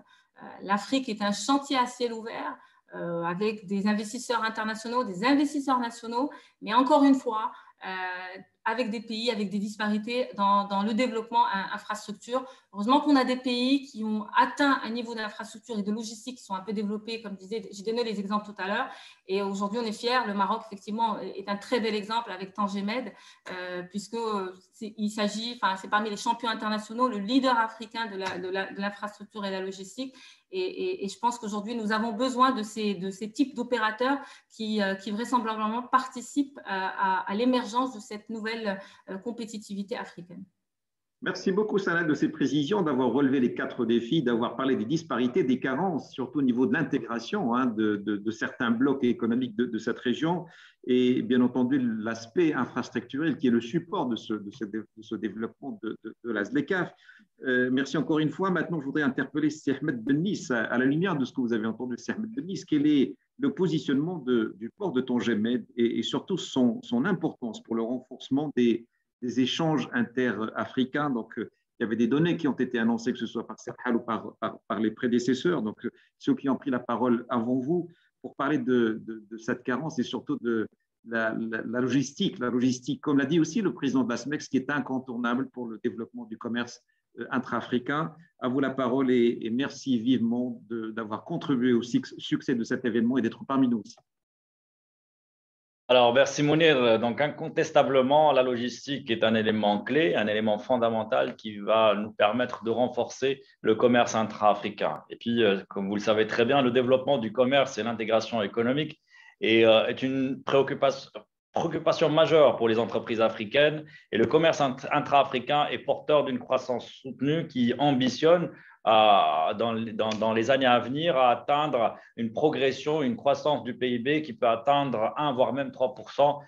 L'Afrique est un chantier à ciel ouvert avec des investisseurs internationaux, des investisseurs nationaux, mais encore une fois, avec des pays, avec des disparités dans le développement infrastructure. Heureusement qu'on a des pays qui ont atteint un niveau d'infrastructure et de logistique qui sont un peu développés, comme disait, j'ai donné les exemples tout à l'heure, et aujourd'hui on est fiers. Le Maroc, effectivement, est un très bel exemple avec Tanger Med, puisqu'il s'agit, enfin, c'est parmi les champions internationaux, le leader africain de l'infrastructure et de la logistique. Et je pense qu'aujourd'hui, nous avons besoin de ces types d'opérateurs qui vraisemblablement participent à l'émergence de cette nouvelle compétitivité africaine. Merci beaucoup, Sanaa, de ces précisions, d'avoir relevé les 4 défis, d'avoir parlé des disparités, des carences, surtout au niveau de l'intégration de certains blocs économiques de cette région et bien entendu l'aspect infrastructurel qui est le support de ce développement de la ZLECAf. Merci encore une fois. Maintenant, je voudrais interpeller Ahmed Bennis à la lumière de ce que vous avez entendu, Ahmed Bennis. Quel est le positionnement du port de Tanger Med et surtout son importance pour le renforcement des échanges inter-africains. Donc, il y avait des données qui ont été annoncées, que ce soit par Serhal ou par les prédécesseurs, donc ceux qui ont pris la parole avant vous, pour parler de cette carence et surtout de la logistique. La logistique, comme l'a dit aussi le président de la SMEX, qui est incontournable pour le développement du commerce intra-africain. À vous la parole et merci vivement d'avoir contribué au succès de cet événement et d'être parmi nous aussi. Alors, merci Mounir. Donc, incontestablement, la logistique est un élément clé, un élément fondamental qui va nous permettre de renforcer le commerce intra-africain. Et puis, comme vous le savez très bien, le développement du commerce et l'intégration économique est une préoccupation majeure pour les entreprises africaines. Et le commerce intra-africain est porteur d'une croissance soutenue qui ambitionne dans les années à venir à atteindre une progression, une croissance du PIB qui peut atteindre 1 voire même 3%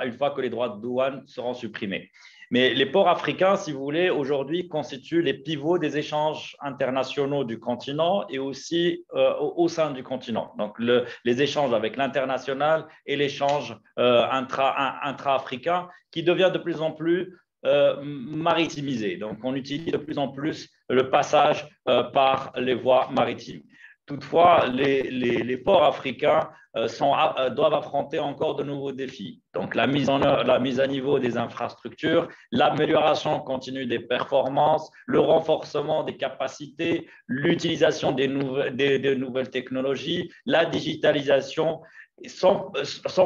une fois que les droits de douane seront supprimés. Mais les ports africains, si vous voulez, aujourd'hui constituent les pivots des échanges internationaux du continent et aussi au sein du continent. Donc, les échanges avec l'international et l'échange intra-africain qui devient de plus en plus maritimisé. Donc, on utilise de plus en plus le passage par les voies maritimes. Toutefois, les ports africains doivent affronter encore de nouveaux défis. Donc, la mise à niveau des infrastructures, l'amélioration continue des performances, le renforcement des capacités, l'utilisation des nouvelles technologies, la digitalisation sont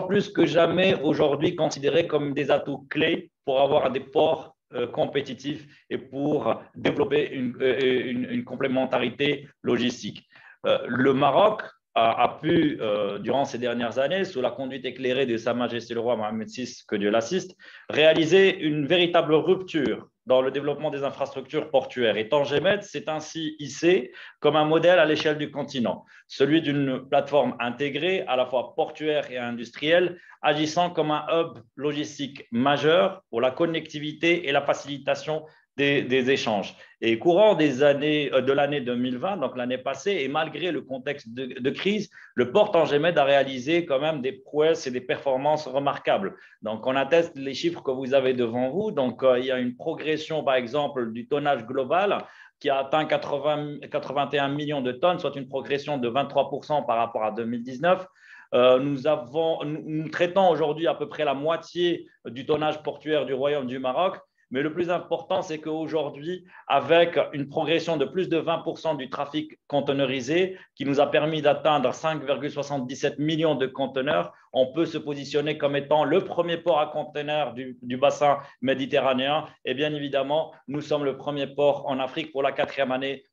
plus que jamais aujourd'hui considérés comme des atouts clés pour avoir des ports compétitifs et pour développer une complémentarité logistique. Le Maroc, a pu, durant ces dernières années, sous la conduite éclairée de Sa Majesté le Roi Mohammed VI, que Dieu l'assiste, réaliser une véritable rupture dans le développement des infrastructures portuaires. Et Tangemed s'est ainsi hissé comme un modèle à l'échelle du continent, celui d'une plateforme intégrée, à la fois portuaire et industrielle, agissant comme un hub logistique majeur pour la connectivité et la facilitation des échanges. Et courant de l'année 2020, donc l'année passée, et malgré le contexte de crise, le port Tangemed a réalisé quand même des prouesses et des performances remarquables. Donc, on atteste les chiffres que vous avez devant vous. Donc, il y a une progression, par exemple, du tonnage global qui a atteint 81 millions de tonnes, soit une progression de 23% par rapport à 2019. Nous traitons aujourd'hui à peu près la moitié du tonnage portuaire du Royaume du Maroc. Mais le plus important, c'est qu'aujourd'hui, avec une progression de plus de 20% du trafic conteneurisé, qui nous a permis d'atteindre 5,77 millions de conteneurs, on peut se positionner comme étant le premier port à conteneurs du bassin méditerranéen. Et bien évidemment, nous sommes le premier port en Afrique pour la 4e année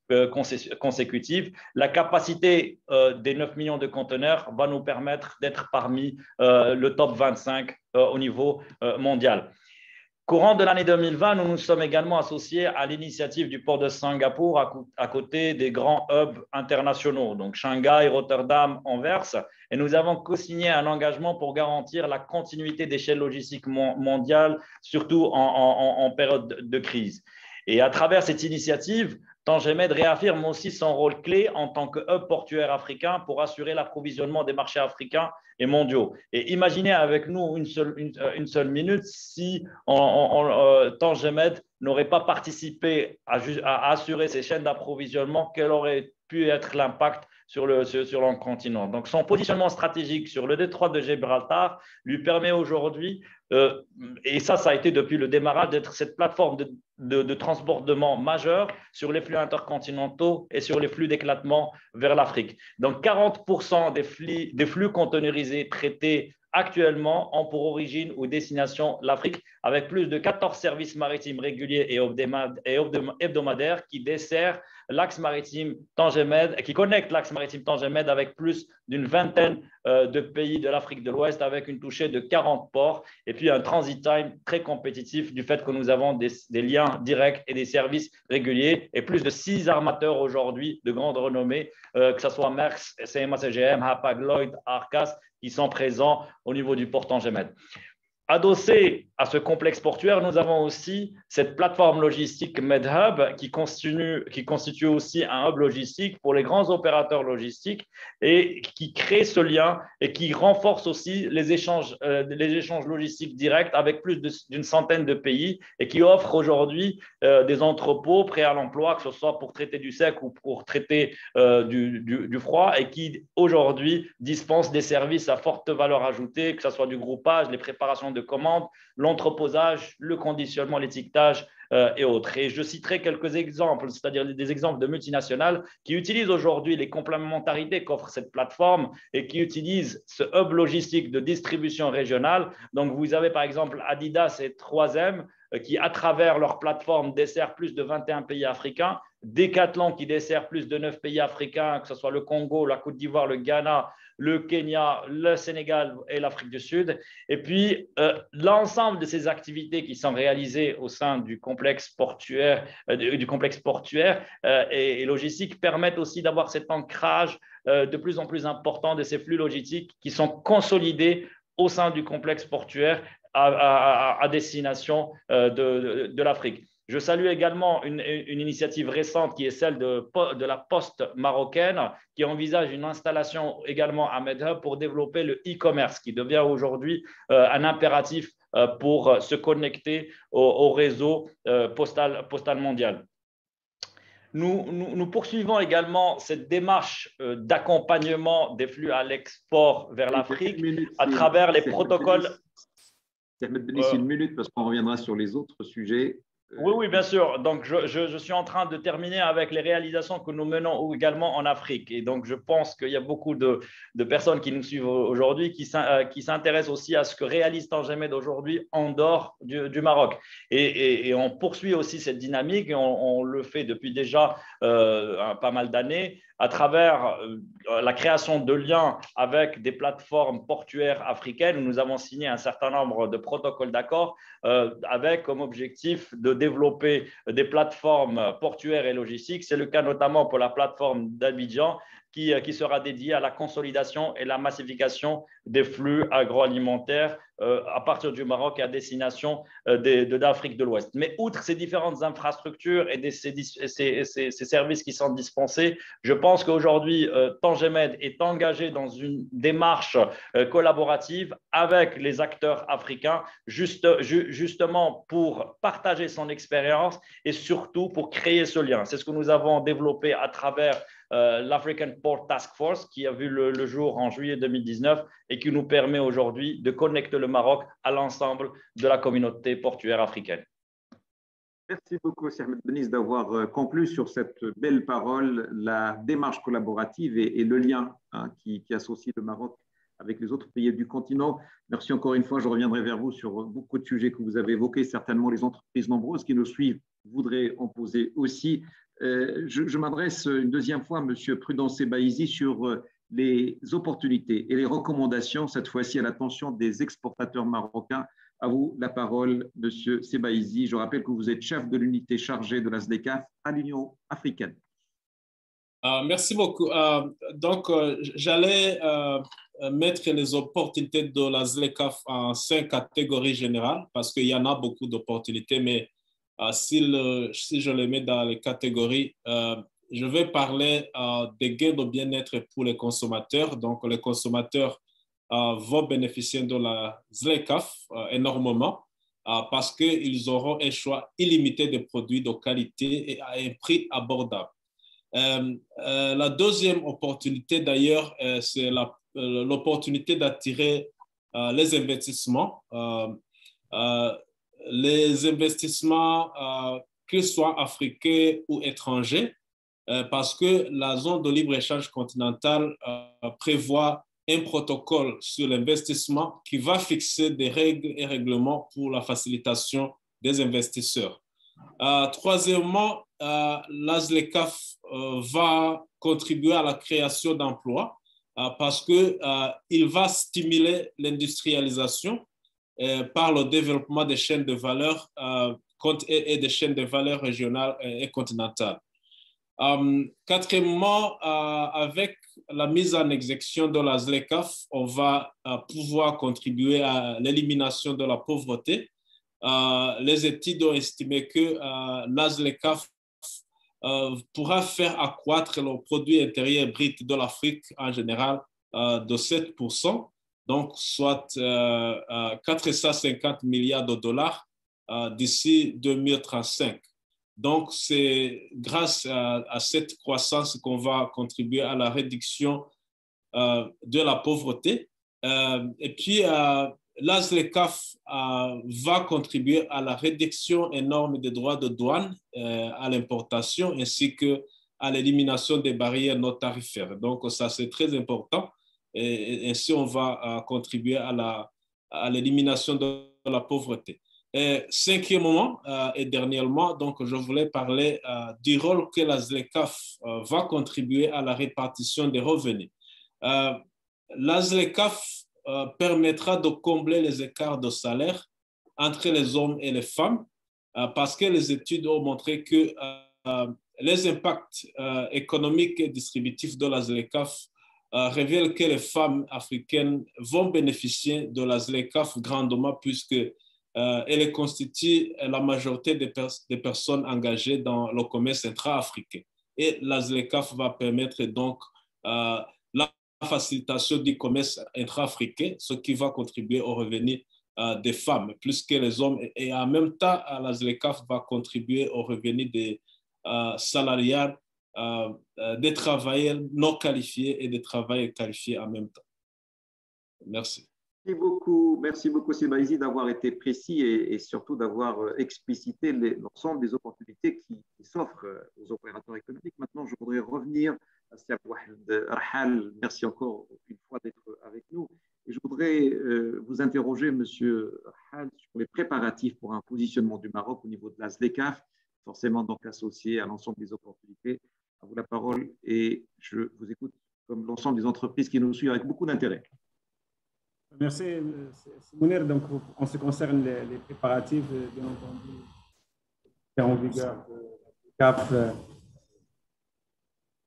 consécutive. La capacité des 9 millions de conteneurs va nous permettre d'être parmi le top 25 au niveau mondial. Courant de l'année 2020, nous nous sommes également associés à l'initiative du port de Singapour à côté des grands hubs internationaux, donc Shanghai, Rotterdam, Anvers, et nous avons co-signé un engagement pour garantir la continuité des chaînes logistiques mondiales, surtout en période de crise. Et à travers cette initiative, Tangemed réaffirme aussi son rôle clé en tant que hub portuaire africain pour assurer l'approvisionnement des marchés africains et mondiaux. Et imaginez avec nous une seule minute si Tangemed n'aurait pas participé à assurer ces chaînes d'approvisionnement, quel aurait pu être l'impact sur le continent. Donc, son positionnement stratégique sur le détroit de Gibraltar lui permet aujourd'hui, et ça a été depuis le démarrage, d'être cette plateforme de transbordement majeur sur les flux intercontinentaux et sur les flux d'éclatement vers l'Afrique. Donc, 40% des flux conteneurisés traités actuellement ont pour origine ou destination l'Afrique, avec plus de 14 services maritimes réguliers et hebdomadaires qui desserrent l'axe maritime Tangemed, qui connectent l'axe maritime Tangemed avec plus d'une vingtaine de pays de l'Afrique de l'Ouest, avec une touchée de 40 ports et puis un transit time très compétitif du fait que nous avons des liens directs et des services réguliers et plus de 6 armateurs aujourd'hui de grande renommée, que ce soit Maersk, CMA CGM, Hapag-Lloyd, Arcas, qui sont présents au niveau du port Tangemed. Adossé à ce complexe portuaire, nous avons aussi cette plateforme logistique MedHub qui constitue aussi un hub logistique pour les grands opérateurs logistiques et qui crée ce lien et qui renforce aussi les échanges logistiques directs avec plus d'une centaine de pays et qui offre aujourd'hui des entrepôts prêts à l'emploi, que ce soit pour traiter du sec ou pour traiter du froid, et qui aujourd'hui dispense des services à forte valeur ajoutée, que ce soit du groupage, les préparations de commandes, l'entreposage, le conditionnement, l'étiquetage et autres. Et je citerai quelques exemples, c'est-à-dire des exemples de multinationales qui utilisent aujourd'hui les complémentarités qu'offre cette plateforme et qui utilisent ce hub logistique de distribution régionale. Donc, vous avez par exemple Adidas et 3M qui, à travers leur plateforme, desserrent plus de 21 pays africains. Decathlon qui dessert plus de 9 pays africains, que ce soit le Congo, la Côte d'Ivoire, le Ghana, le Kenya, le Sénégal et l'Afrique du Sud. Et puis, l'ensemble de ces activités qui sont réalisées au sein du complexe portuaire, et logistique permettent aussi d'avoir cet ancrage de plus en plus important de ces flux logistiques qui sont consolidés au sein du complexe portuaire à destination de l'Afrique. Je salue également une initiative récente qui est celle de la Poste marocaine qui envisage une installation également à MedHub pour développer le e-commerce qui devient aujourd'hui un impératif pour se connecter au réseau postal mondial. Nous poursuivons également cette démarche d'accompagnement des flux à l'export vers l'Afrique à travers les protocoles. Une minute parce qu'on reviendra sur les autres sujets. Oui, bien sûr. Donc, je suis en train de terminer avec les réalisations que nous menons également en Afrique. Et donc, je pense qu'il y a beaucoup de personnes qui nous suivent aujourd'hui qui s'intéressent aussi à ce que réalise Tangemed aujourd'hui en dehors du Maroc. Et on poursuit aussi cette dynamique et on le fait depuis déjà pas mal d'années à travers la création de liens avec des plateformes portuaires africaines. Nous avons signé un certain nombre de protocoles d'accord avec comme objectif de développer des plateformes portuaires et logistiques. C'est le cas notamment pour la plateforme d'Abidjan qui sera dédiée à la consolidation et la massification des flux agroalimentaires à partir du Maroc et à destination d'Afrique de l'Ouest. Mais outre ces différentes infrastructures et ces services qui sont dispensés, je pense qu'aujourd'hui, Tangemed est engagé dans une démarche collaborative avec les acteurs africains, justement pour partager son expérience et surtout pour créer ce lien. C'est ce que nous avons développé à travers l'African Port Task Force qui a vu le jour en juillet 2019 et qui nous permet aujourd'hui de connecter le Maroc à l'ensemble de la communauté portuaire africaine. Merci beaucoup, Sir Ahmed Beniz, d'avoir conclu sur cette belle parole, la démarche collaborative et le lien qui associe le Maroc avec les autres pays du continent. Merci encore une fois, je reviendrai vers vous sur beaucoup de sujets que vous avez évoqués. Certainement, les entreprises nombreuses qui nous suivent voudraient en poser aussi. Je m'adresse une deuxième fois à M. Prudent Sebaizi sur les opportunités et les recommandations, cette fois-ci à l'attention des exportateurs marocains. À vous la parole, M. Sebaizi. Je rappelle que vous êtes chef de l'unité chargée de la SLECAF à l'Union africaine. Merci beaucoup. J'allais mettre les opportunités de la SLECAF en 5 catégories générales parce qu'il y en a beaucoup d'opportunités, mais si je les mets dans les catégories, je vais parler des gains de bien-être pour les consommateurs. Donc, les consommateurs vont bénéficier de la SLECAF énormément parce qu'ils auront un choix illimité de produits de qualité et à un prix abordable. La deuxième opportunité, d'ailleurs, c'est l'opportunité d'attirer les investissements. Les investissements, qu'ils soient africains ou étrangers, parce que la zone de libre-échange continentale prévoit un protocole sur l'investissement qui va fixer des règles et règlements pour la facilitation des investisseurs. Troisièmement, la SLECAF va contribuer à la création d'emplois parce qu'il va stimuler l'industrialisation par le développement des chaînes de valeur et des chaînes de valeur régionales et continentales. Quatrièmement, avec la mise en exécution de la SLECAF, on va pouvoir contribuer à l'élimination de la pauvreté. Les études ont estimé que la SLECAF pourra faire accroître le produit intérieur brut de l'Afrique en général de 7%, donc soit 450 milliards de dollars d'ici 2035. Donc, c'est grâce à cette croissance qu'on va contribuer à la réduction de la pauvreté. Et puis, la SLECAF va contribuer à la réduction énorme des droits de douane à l'importation ainsi qu'à l'élimination des barrières non tarifaires. Donc, ça, c'est très important. Et ainsi, on va contribuer à l'élimination de la pauvreté. Et cinquièmement et dernièrement, donc, je voulais parler du rôle que la SLECAF va contribuer à la répartition des revenus. La SLECAF permettra de combler les écarts de salaire entre les hommes et les femmes parce que les études ont montré que les impacts économiques et distributifs de la SLECAF révèlent que les femmes africaines vont bénéficier de la SLECAF grandement puisque elle constitue la majorité des personnes engagées dans le commerce intra-africain. Et la SLECAF va permettre donc la facilitation du commerce intra-africain, ce qui va contribuer au revenu des femmes plus que les hommes. Et en même temps, la SLECAF va contribuer au revenu des salariés, des travailleurs non qualifiés et des travailleurs qualifiés en même temps. Merci. Merci beaucoup, Sebaizi, d'avoir été précis et surtout d'avoir explicité l'ensemble des opportunités qui s'offrent aux opérateurs économiques. Maintenant, je voudrais revenir à Sir Wahed Rahal. Merci encore une fois d'être avec nous. Et je voudrais vous interroger, Monsieur Rahal, sur les préparatifs pour un positionnement du Maroc au niveau de la SLECAF, forcément donc associé à l'ensemble des opportunités. À vous la parole et je vous écoute comme l'ensemble des entreprises qui nous suivent avec beaucoup d'intérêt. Merci, Mounir. Donc, en ce qui concerne les préparatifs, bien entendu, en vigueur de CAF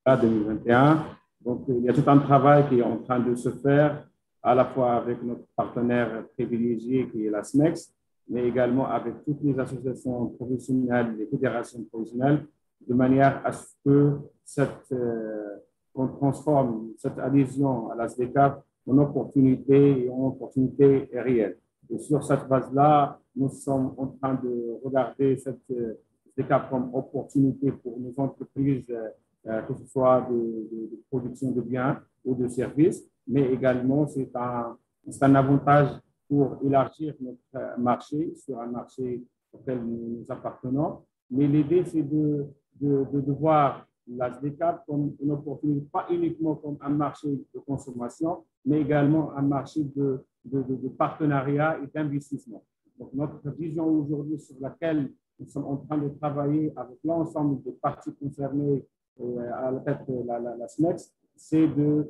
2021. Donc, il y a tout un travail qui est en train de se faire, à la fois avec notre partenaire privilégié qui est la SMEX, mais également avec toutes les associations professionnelles, les fédérations professionnelles, de manière à ce que qu'on transforme cette adhésion à la SDCAF en opportunité et en opportunité réelle. Et sur cette base-là, nous sommes en train de regarder cette SDCAF comme opportunité pour nos entreprises, que ce soit de production de biens ou de services, mais également c'est un avantage pour élargir notre marché sur un marché auquel nous appartenons. Mais l'idée, c'est de voir la SDCAF comme une opportunité, pas uniquement comme un marché de consommation, mais également un marché de partenariat et d'investissement. Donc, notre vision aujourd'hui sur laquelle nous sommes en train de travailler avec l'ensemble des parties concernées à la tête de la SMEX, c'est de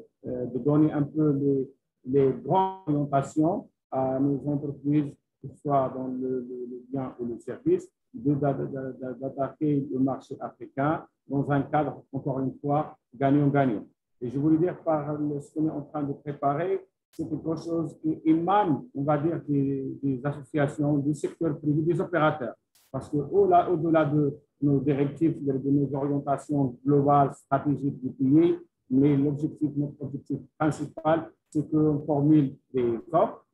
donner un peu les grandes orientations à nos entreprises, que ce soit dans le bien ou le service, d'attaquer le marché africain dans un cadre, encore une fois, gagnant-gagnant. Et je voulais dire, par ce qu'on est en train de préparer, c'est quelque chose qui émane, on va dire, des associations, du secteur privé, des opérateurs. Parce qu'au-delà de nos directives, de nos orientations globales, stratégiques du pays, mais notre objectif principal, c'est qu'on formule des offres,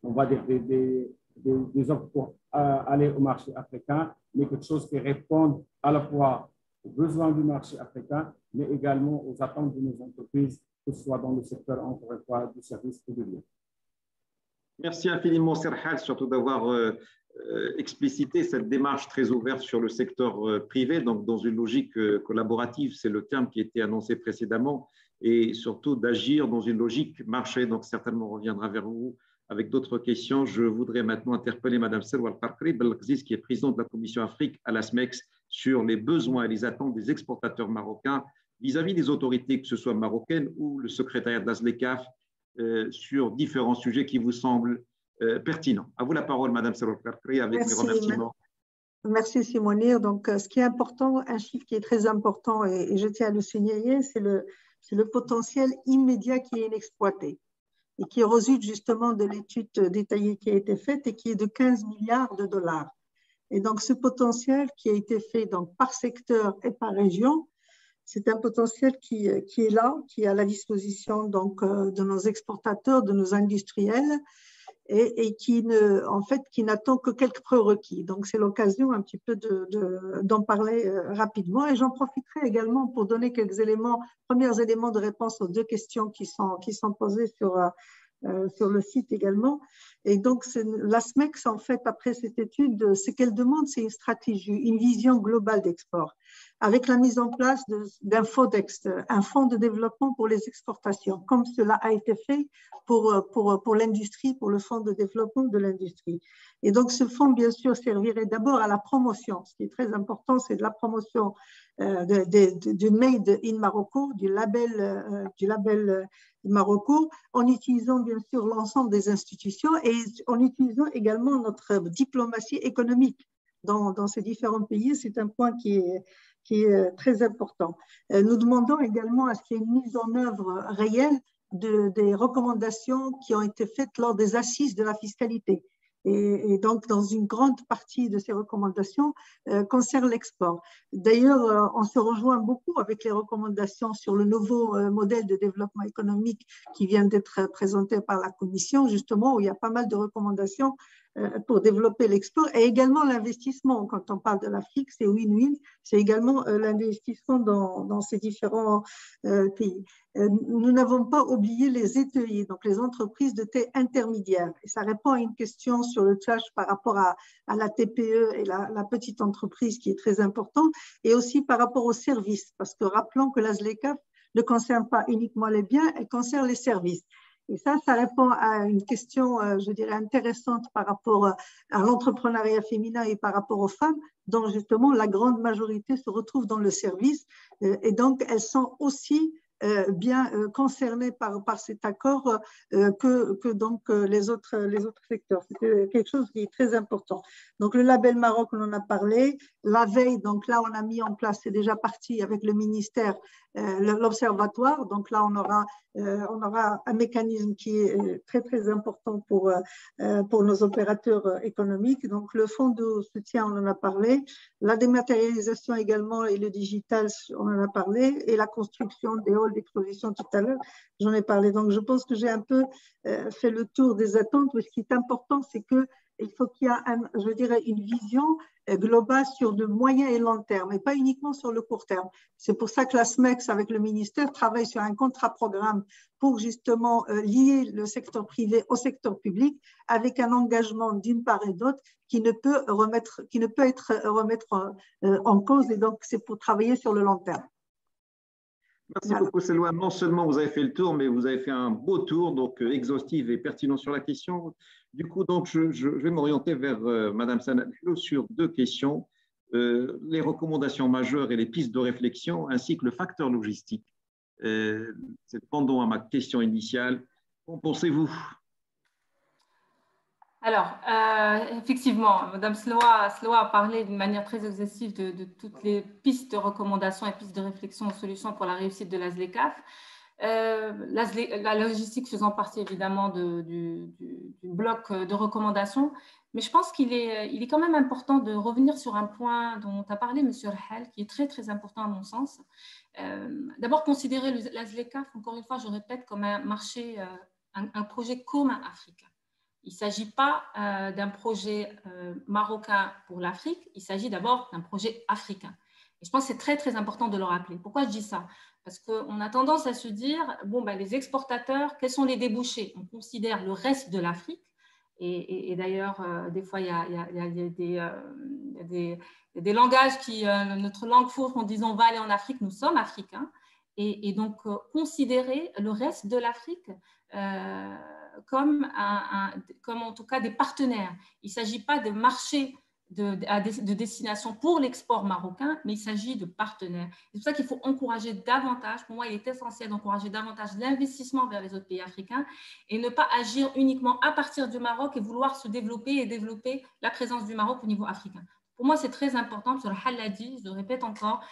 on va dire des offres pour aller au marché africain, mais quelque chose qui réponde à la fois aux besoins du marché africain, mais également aux attentes de nos entreprises, que ce soit dans le secteur, encore une fois, du service et du bien. Merci infiniment, Serhal, surtout d'avoir explicité cette démarche très ouverte sur le secteur privé, donc dans une logique collaborative, c'est le terme qui a été annoncé précédemment, et surtout d'agir dans une logique marché. Donc certainement on reviendra vers vous avec d'autres questions. Je voudrais maintenant interpeller Mme Selwa Al-Qarqri Belghziz, qui est présidente de la Commission Afrique à la SMEX, sur les besoins et les attentes des exportateurs marocains vis-à-vis des autorités, que ce soit marocaines ou le secrétariat de la SDCAF, sur différents sujets qui vous semblent pertinents. À vous la parole, Mme Selwa Al-Qarqri, avec mes remerciements. Merci, Simonir. Donc, ce qui est important, un chiffre qui est très important, et je tiens à le signaler, c'est le potentiel immédiat qui est inexploité et qui résulte justement de l'étude détaillée qui a été faite et qui est de 15 milliards de dollars. Et donc, ce potentiel qui a été fait donc, par secteur et par région, c'est un potentiel qui est là, qui est à la disposition donc, de nos exportateurs, de nos industriels, et qui n'attend que quelques prérequis. Donc, c'est l'occasion un petit peu d'en parler rapidement. Et j'en profiterai également pour donner quelques premiers éléments de réponse aux deux questions qui sont posées sur le site également. Et donc, la SMEX, en fait, après cette étude, ce qu'elle demande, c'est une stratégie, une vision globale d'export, avec la mise en place d'un FODEX, un fonds de développement pour les exportations, comme cela a été fait pour l'industrie, pour le fonds de développement de l'industrie. Et donc, ce fonds, bien sûr, servirait d'abord à la promotion. Ce qui est très important, c'est de la promotion du Made in Morocco, du label Morocco, en utilisant bien sûr l'ensemble des institutions et en utilisant également notre diplomatie économique dans ces différents pays. C'est un point qui est très important. Nous demandons également à ce qu'il y ait une mise en œuvre réelle des recommandations qui ont été faites lors des assises de la fiscalité. Et donc, dans une grande partie de ces recommandations concerne l'export. D'ailleurs, on se rejoint beaucoup avec les recommandations sur le nouveau modèle de développement économique qui vient d'être présenté par la Commission, justement, où il y a pas mal de recommandations pour développer l'export et également l'investissement. Quand on parle de l'Afrique, c'est win-win, c'est également l'investissement dans ces différents pays. Nous n'avons pas oublié les ETI, donc les entreprises de taille intermédiaire. Et ça répond à une question sur le TACH par rapport à la TPE et la petite entreprise qui est très importante, et aussi par rapport aux services, parce que rappelons que la SLECAF ne concerne pas uniquement les biens, elle concerne les services. Et ça répond à une question, je dirais, intéressante par rapport à l'entrepreneuriat féminin et par rapport aux femmes, dont justement la grande majorité se retrouve dans le service. Et donc, elles sont aussi bien concernées par cet accord que donc les autres secteurs. C'est quelque chose qui est très important. Donc, le label Maroc, on en a parlé. La veille, donc là, on a mis en place, c'est déjà parti avec le ministère, l'observatoire. Donc là, on aura un mécanisme qui est très, très important pour nos opérateurs économiques. Donc, le fonds de soutien, on en a parlé. La dématérialisation également et le digital, on en a parlé. Et la construction des halls d'exposition tout à l'heure, j'en ai parlé. Donc, je pense que j'ai un peu fait le tour des attentes. Mais ce qui est important, c'est qu'il faut qu'il y ait, je dirais, une vision globale sur le moyen et long terme, et pas uniquement sur le court terme. C'est pour ça que la SMEX, avec le ministère, travaille sur un contrat-programme pour justement lier le secteur privé au secteur public, avec un engagement d'une part et d'autre qui ne peut être remettre en cause, et donc c'est pour travailler sur le long terme. Merci beaucoup, Selwa. Non seulement vous avez fait le tour, mais vous avez fait un beau tour, donc exhaustif et pertinent sur la question. Du coup, donc, je vais m'orienter vers Madame Sanabilo sur deux questions, les recommandations majeures et les pistes de réflexion, ainsi que le facteur logistique. C'est pendant à ma question initiale. Qu'en pensez-vous? Alors, effectivement, Mme Sloa a parlé d'une manière très exhaustive de toutes les pistes de recommandations et pistes de réflexion aux solutions pour la réussite de la ZLECAf. La logistique faisant partie évidemment du bloc de recommandations, mais je pense qu'il est quand même important de revenir sur un point dont a parlé M. Rahel, qui est très très important à mon sens. D'abord, considérer la ZLECAf, encore une fois, je répète, comme un marché, un projet commun africain. Il ne s'agit pas d'un projet marocain pour l'Afrique, il s'agit d'abord d'un projet africain. Et je pense que c'est très, très important de le rappeler. Pourquoi je dis ça? Parce qu'on a tendance à se dire, bon, ben, les exportateurs, quels sont les débouchés? On considère le reste de l'Afrique. Et d'ailleurs, des fois, il y a des langages qui, notre langue fourche, en disant on va aller en Afrique, nous sommes africains. Et donc, considérer le reste de l'Afrique comme en tout cas des partenaires. Il ne s'agit pas de marché de destination pour l'export marocain, mais il s'agit de partenaires. C'est pour ça qu'il faut encourager davantage, pour moi il est essentiel d'encourager davantage l'investissement vers les autres pays africains et ne pas agir uniquement à partir du Maroc et vouloir se développer et développer la présence du Maroc au niveau africain. Pour moi, c'est très important, parce que le Hal l'a dit, je le répète encore,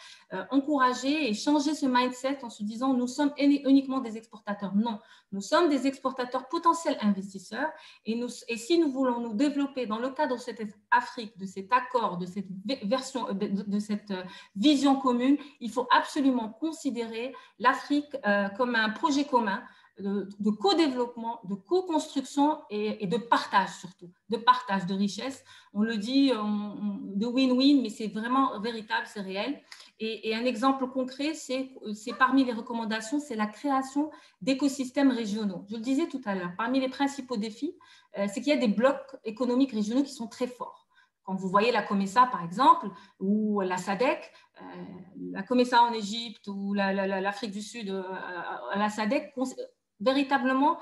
encourager et changer ce mindset en se disant nous sommes uniquement des exportateurs. Non, nous sommes des exportateurs potentiels investisseurs et si nous voulons nous développer dans le cadre de cette Afrique, de cet accord, de cette version, de cette vision commune, il faut absolument considérer l'Afrique comme un projet commun de co-développement, de co-construction et de partage surtout, de partage de richesse. On le dit de win-win, mais c'est vraiment véritable, c'est réel. Et un exemple concret, c'est parmi les recommandations, c'est la création d'écosystèmes régionaux. Je le disais tout à l'heure, parmi les principaux défis, c'est qu'il y a des blocs économiques régionaux qui sont très forts. Quand vous voyez la COMESA, par exemple, ou la SADC, la COMESA en Égypte ou l'Afrique du Sud, la SADC, véritablement,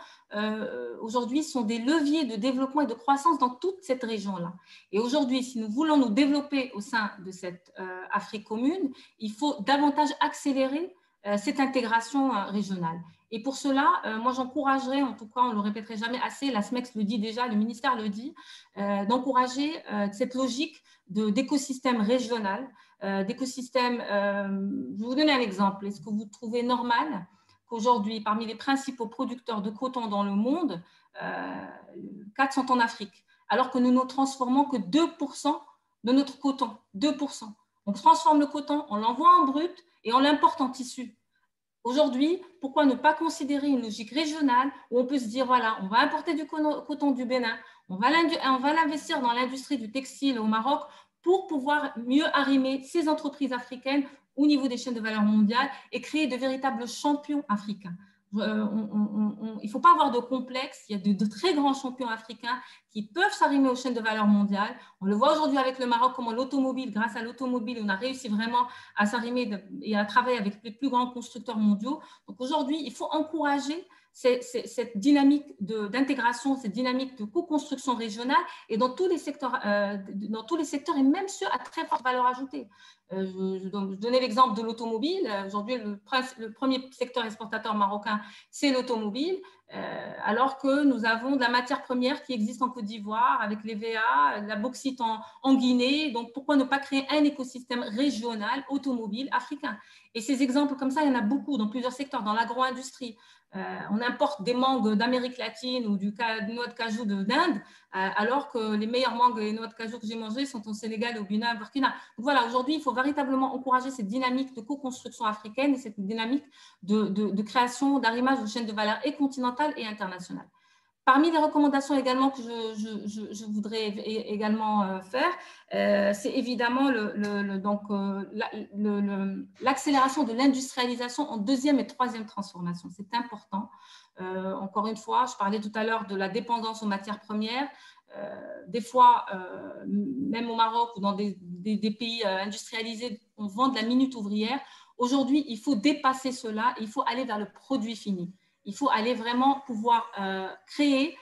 aujourd'hui, sont des leviers de développement et de croissance dans toute cette région-là. Et aujourd'hui, si nous voulons nous développer au sein de cette Afrique commune, il faut davantage accélérer cette intégration régionale. Et pour cela, moi, j'encouragerais, en tout cas, on ne le répéterait jamais assez, la SMEX le dit déjà, le ministère le dit, d'encourager cette logique d'écosystème régional, d'écosystème. Je vais vous donner un exemple. Est-ce que vous trouvez normal qu'aujourd'hui, parmi les principaux producteurs de coton dans le monde, 4 sont en Afrique, alors que nous ne transformons que 2% de notre coton, 2%. On transforme le coton, on l'envoie en brut et on l'importe en tissu. Aujourd'hui, pourquoi ne pas considérer une logique régionale où on peut se dire, voilà, on va importer du coton du Bénin, on va l'investir dans l'industrie du textile au Maroc pour pouvoir mieux arrimer ces entreprises africaines au niveau des chaînes de valeur mondiales et créer de véritables champions africains. Il ne faut pas avoir de complexe, il y a de très grands champions africains qui peuvent s'arrimer aux chaînes de valeur mondiales. On le voit aujourd'hui avec le Maroc, comment l'automobile, grâce à l'automobile, on a réussi vraiment à s'arrimer et à travailler avec les plus grands constructeurs mondiaux. Donc aujourd'hui, il faut encourager cette dynamique d'intégration, cette dynamique de co-construction régionale et dans tous les secteurs et même ceux à très forte valeur ajoutée. Je donnais l'exemple de l'automobile. Aujourd'hui, le premier secteur exportateur marocain, c'est l'automobile, alors que nous avons de la matière première qui existe en Côte d'Ivoire avec les VA, la bauxite en Guinée. Donc, pourquoi ne pas créer un écosystème régional automobile africain? Et ces exemples comme ça, il y en a beaucoup dans plusieurs secteurs, dans l'agro-industrie. On importe des mangues d'Amérique latine ou du noix de cajou d'Inde, alors que les meilleures mangues et noix de cajou que j'ai mangées sont au Sénégal, au Bénin, au Burkina. Donc voilà, aujourd'hui, il faut véritablement encourager cette dynamique de co-construction africaine et cette dynamique de création, d'arrimage de chaînes de valeur et continentales et internationales. Parmi les recommandations également que je voudrais également faire, c'est évidemment l'accélération de l'industrialisation en deuxième et troisième transformation. C'est important. Encore une fois, je parlais tout à l'heure de la dépendance aux matières premières. Des fois, même au Maroc ou dans des pays industrialisés, on vend de la minute ouvrière. Aujourd'hui, il faut dépasser cela, il faut aller vers le produit fini. Il faut aller vraiment pouvoir créer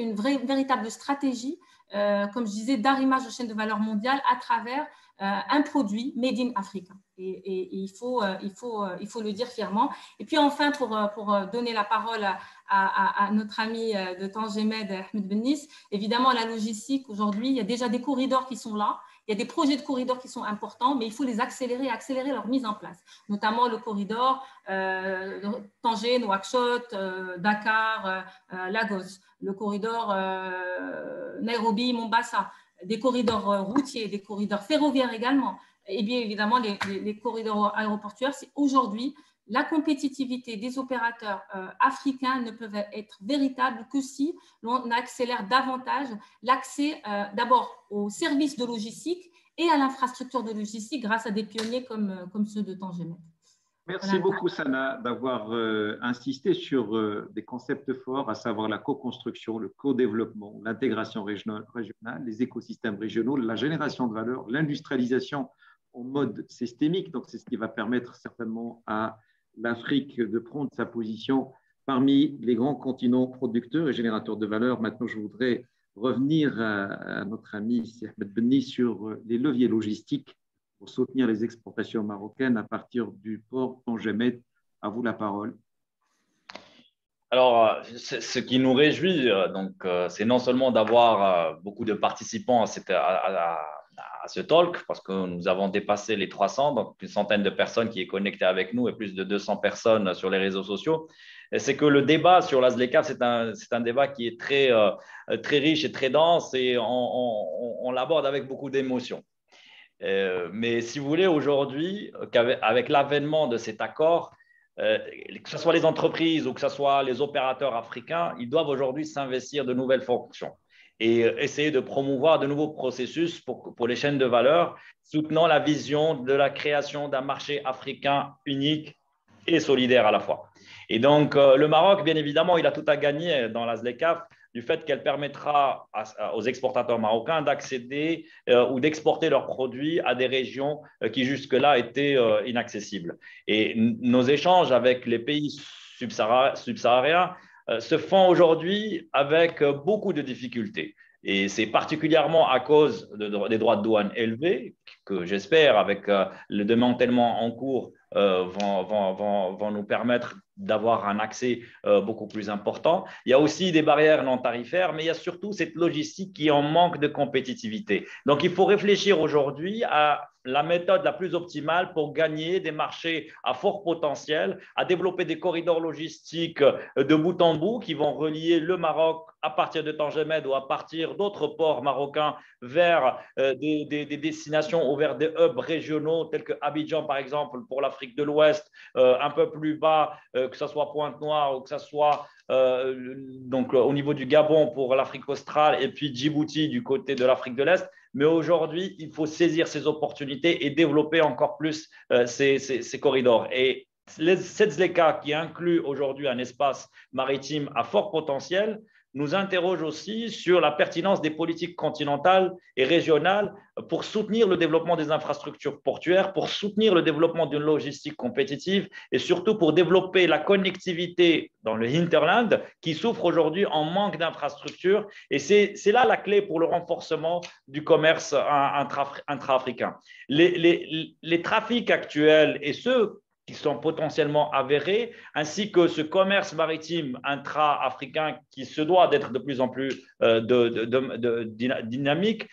une véritable stratégie, comme je disais, d'arrimage de chaîne de valeur mondiale à travers un produit made in Africa. Et il faut le dire fièrement. Et puis enfin, pour donner la parole à notre ami de Tanger Med, Ahmed Bennis, évidemment, la logistique, aujourd'hui, il y a déjà des corridors qui sont là. Il y a des projets de corridors qui sont importants, mais il faut les accélérer leur mise en place, notamment le corridor Tanger, Nouakchott, Dakar, Lagos, le corridor Nairobi, Mombasa, des corridors routiers, des corridors ferroviaires également, et bien évidemment les corridors aéroportuaires. C'est aujourd'hui la compétitivité des opérateurs africains ne peut être véritable que si l'on accélère davantage l'accès d'abord aux services de logistique et à l'infrastructure de logistique grâce à des pionniers comme ceux de Tanger Med. Merci beaucoup, Sana, d'avoir insisté sur des concepts forts, à savoir la co-construction, le co-développement, l'intégration régionale, les écosystèmes régionaux, la génération de valeur, l'industrialisation en mode systémique. Donc, c'est ce qui va permettre certainement à l'Afrique de prendre sa position parmi les grands continents producteurs et générateurs de valeur. Maintenant, je voudrais revenir à notre ami Ahmed Bennis sur les leviers logistiques pour soutenir les exportations marocaines à partir du port Tanger Med. À vous la parole. Alors, ce qui nous réjouit, c'est non seulement d'avoir beaucoup de participants à ce talk, parce que nous avons dépassé les 300, donc une centaine de personnes qui est connectée avec nous et plus de 200 personnes sur les réseaux sociaux. C'est que le débat sur la ZLECAf, c'est un débat qui est très riche et très dense et on l'aborde avec beaucoup d'émotion. Mais si vous voulez, aujourd'hui, avec l'avènement de cet accord, que ce soit les entreprises ou que ce soit les opérateurs africains, ils doivent aujourd'hui s'investir de nouvelles fonctions et essayer de promouvoir de nouveaux processus pour les chaînes de valeur, soutenant la vision de la création d'un marché africain unique et solidaire à la fois. Et donc, le Maroc, bien évidemment, il a tout à gagner dans la ZLECAf du fait qu'elle permettra aux exportateurs marocains d'accéder ou d'exporter leurs produits à des régions qui jusque-là étaient inaccessibles. Et nos échanges avec les pays subsahariens se font aujourd'hui avec beaucoup de difficultés. Et c'est particulièrement à cause des droits de douane élevés que j'espère, avec le démantèlement en cours, vont nous permettre d'avoir un accès beaucoup plus important. Il y a aussi des barrières non tarifaires, mais il y a surtout cette logistique qui en manque de compétitivité. Donc, il faut réfléchir aujourd'hui à la méthode la plus optimale pour gagner des marchés à fort potentiel, à développer des corridors logistiques de bout en bout qui vont relier le Maroc à partir de Tanger Med ou à partir d'autres ports marocains vers des destinations ou vers des hubs régionaux tels que Abidjan, par exemple, pour l'Afrique de l'Ouest, un peu plus bas, que ce soit Pointe-Noire ou que ce soit donc, au niveau du Gabon pour l'Afrique australe et puis Djibouti du côté de l'Afrique de l'Est. Mais aujourd'hui, il faut saisir ces opportunités et développer encore plus ces corridors. Et cette ZLECA, qui inclut aujourd'hui un espace maritime à fort potentiel, nous interroge aussi sur la pertinence des politiques continentales et régionales pour soutenir le développement des infrastructures portuaires, pour soutenir le développement d'une logistique compétitive et surtout pour développer la connectivité dans le hinterland qui souffre aujourd'hui en manque d'infrastructures. Et c'est là la clé pour le renforcement du commerce intra-africain. Les trafics actuels et ceux qui sont potentiellement avérés, ainsi que ce commerce maritime intra-africain qui se doit d'être de plus en plus dynamique,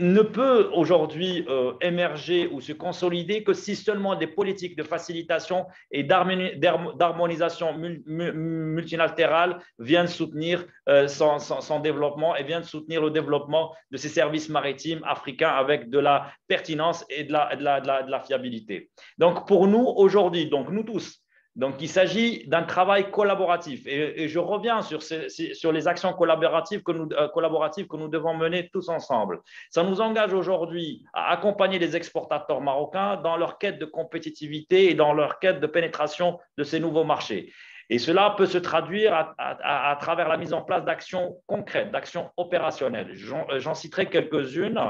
ne peut aujourd'hui émerger ou se consolider que si seulement des politiques de facilitation et d'harmonisation multilatérale viennent soutenir son développement et viennent soutenir le développement de ces services maritimes africains avec de la pertinence et de la fiabilité. Donc pour nous aujourd'hui, donc nous tous, donc, il s'agit d'un travail collaboratif et je reviens sur les actions collaboratives que nous devons mener tous ensemble. Ça nous engage aujourd'hui à accompagner les exportateurs marocains dans leur quête de compétitivité et dans leur quête de pénétration de ces nouveaux marchés. Et cela peut se traduire à travers la mise en place d'actions concrètes, d'actions opérationnelles. J'en citerai quelques-unes.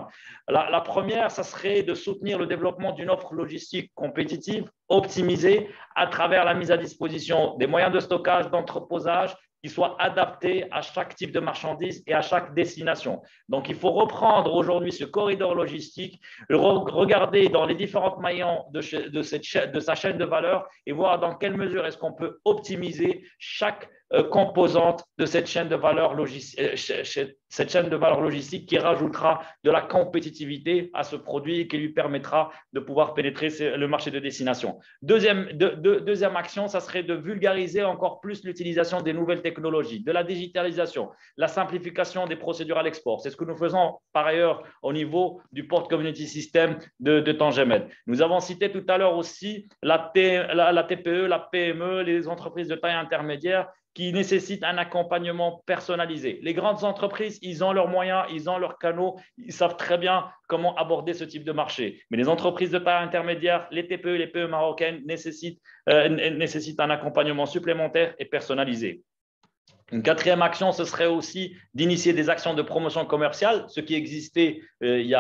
La première, ça serait de soutenir le développement d'une offre logistique compétitive, optimisée, à travers la mise à disposition des moyens de stockage, d'entreposage, qui soient adaptés à chaque type de marchandise et à chaque destination. Donc, il faut reprendre aujourd'hui ce corridor logistique, regarder dans les différents maillons de sa chaîne de valeur et voir dans quelle mesure est-ce qu'on peut optimiser chaque composante de cette chaîne de valeur logistique qui rajoutera de la compétitivité à ce produit et qui lui permettra de pouvoir pénétrer le marché de destination. Deuxième action, ça serait de vulgariser encore plus l'utilisation des nouvelles technologies, de la digitalisation, la simplification des procédures à l'export. C'est ce que nous faisons par ailleurs au niveau du Port Community System de Tangemed. Nous avons cité tout à l'heure aussi la TPE, la PME, les entreprises de taille intermédiaire qui nécessitent un accompagnement personnalisé. Les grandes entreprises, ils ont leurs moyens, ils ont leurs canaux, ils savent très bien comment aborder ce type de marché. Mais les entreprises de taille intermédiaire, les TPE, les PME marocaines nécessitent un accompagnement supplémentaire et personnalisé. Une quatrième action, ce serait aussi d'initier des actions de promotion commerciale, ce qui existait depuis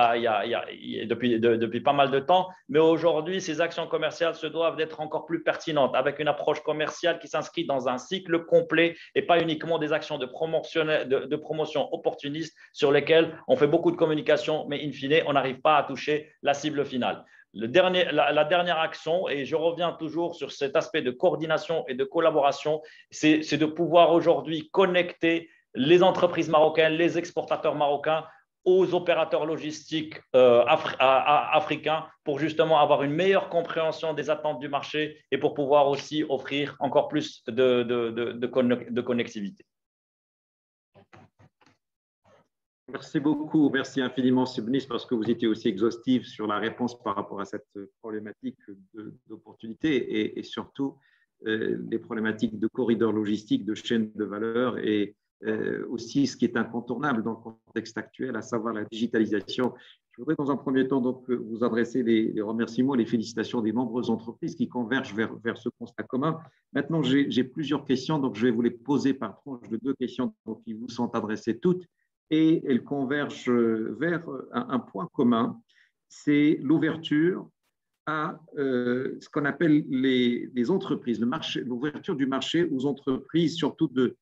pas mal de temps. Mais aujourd'hui, ces actions commerciales se doivent d'être encore plus pertinentes, avec une approche commerciale qui s'inscrit dans un cycle complet et pas uniquement des actions de promotion opportunistes sur lesquelles on fait beaucoup de communication, mais in fine, on n'arrive pas à toucher la cible finale. La dernière action, et je reviens toujours sur cet aspect de coordination et de collaboration, c'est de pouvoir aujourd'hui connecter les entreprises marocaines, les exportateurs marocains aux opérateurs logistiques africains pour justement avoir une meilleure compréhension des attentes du marché et pour pouvoir aussi offrir encore plus de connectivité. Merci beaucoup, merci infiniment, M. Bnis, parce que vous étiez aussi exhaustif sur la réponse par rapport à cette problématique d'opportunité et surtout les problématiques de corridors logistiques, de chaînes de valeur et aussi ce qui est incontournable dans le contexte actuel, à savoir la digitalisation. Je voudrais dans un premier temps donc, vous adresser les remerciements, les félicitations des nombreuses entreprises qui convergent vers ce constat commun. Maintenant, j'ai plusieurs questions, donc je vais vous les poser par tranche de 2 questions donc, qui vous sont adressées toutes. Et elles convergent vers un point commun, c'est l'ouverture à ce qu'on appelle les entreprises, l'ouverture du marché aux entreprises, surtout de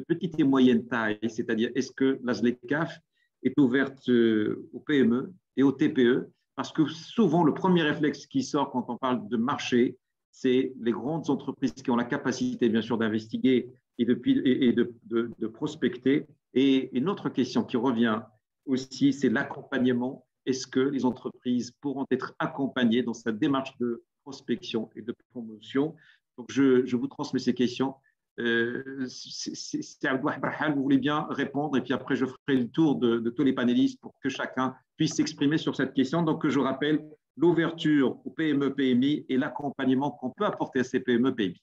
petite et moyenne taille, c'est-à-dire est-ce que la ZLECAf est ouverte aux PME et aux TPE, parce que souvent le premier réflexe qui sort quand on parle de marché, c'est les grandes entreprises qui ont la capacité bien sûr d'investiguer et de prospecter. Et une autre question qui revient aussi, c'est l'accompagnement. Est-ce que les entreprises pourront être accompagnées dans cette démarche de prospection et de promotion? Donc, je vous transmets ces questions. C'est Abdou Brahal, vous voulez bien répondre et puis après, je ferai le tour de tous les panélistes pour que chacun puisse s'exprimer sur cette question. Donc, je rappelle l'ouverture aux PME, PMI et l'accompagnement qu'on peut apporter à ces PME, PMI.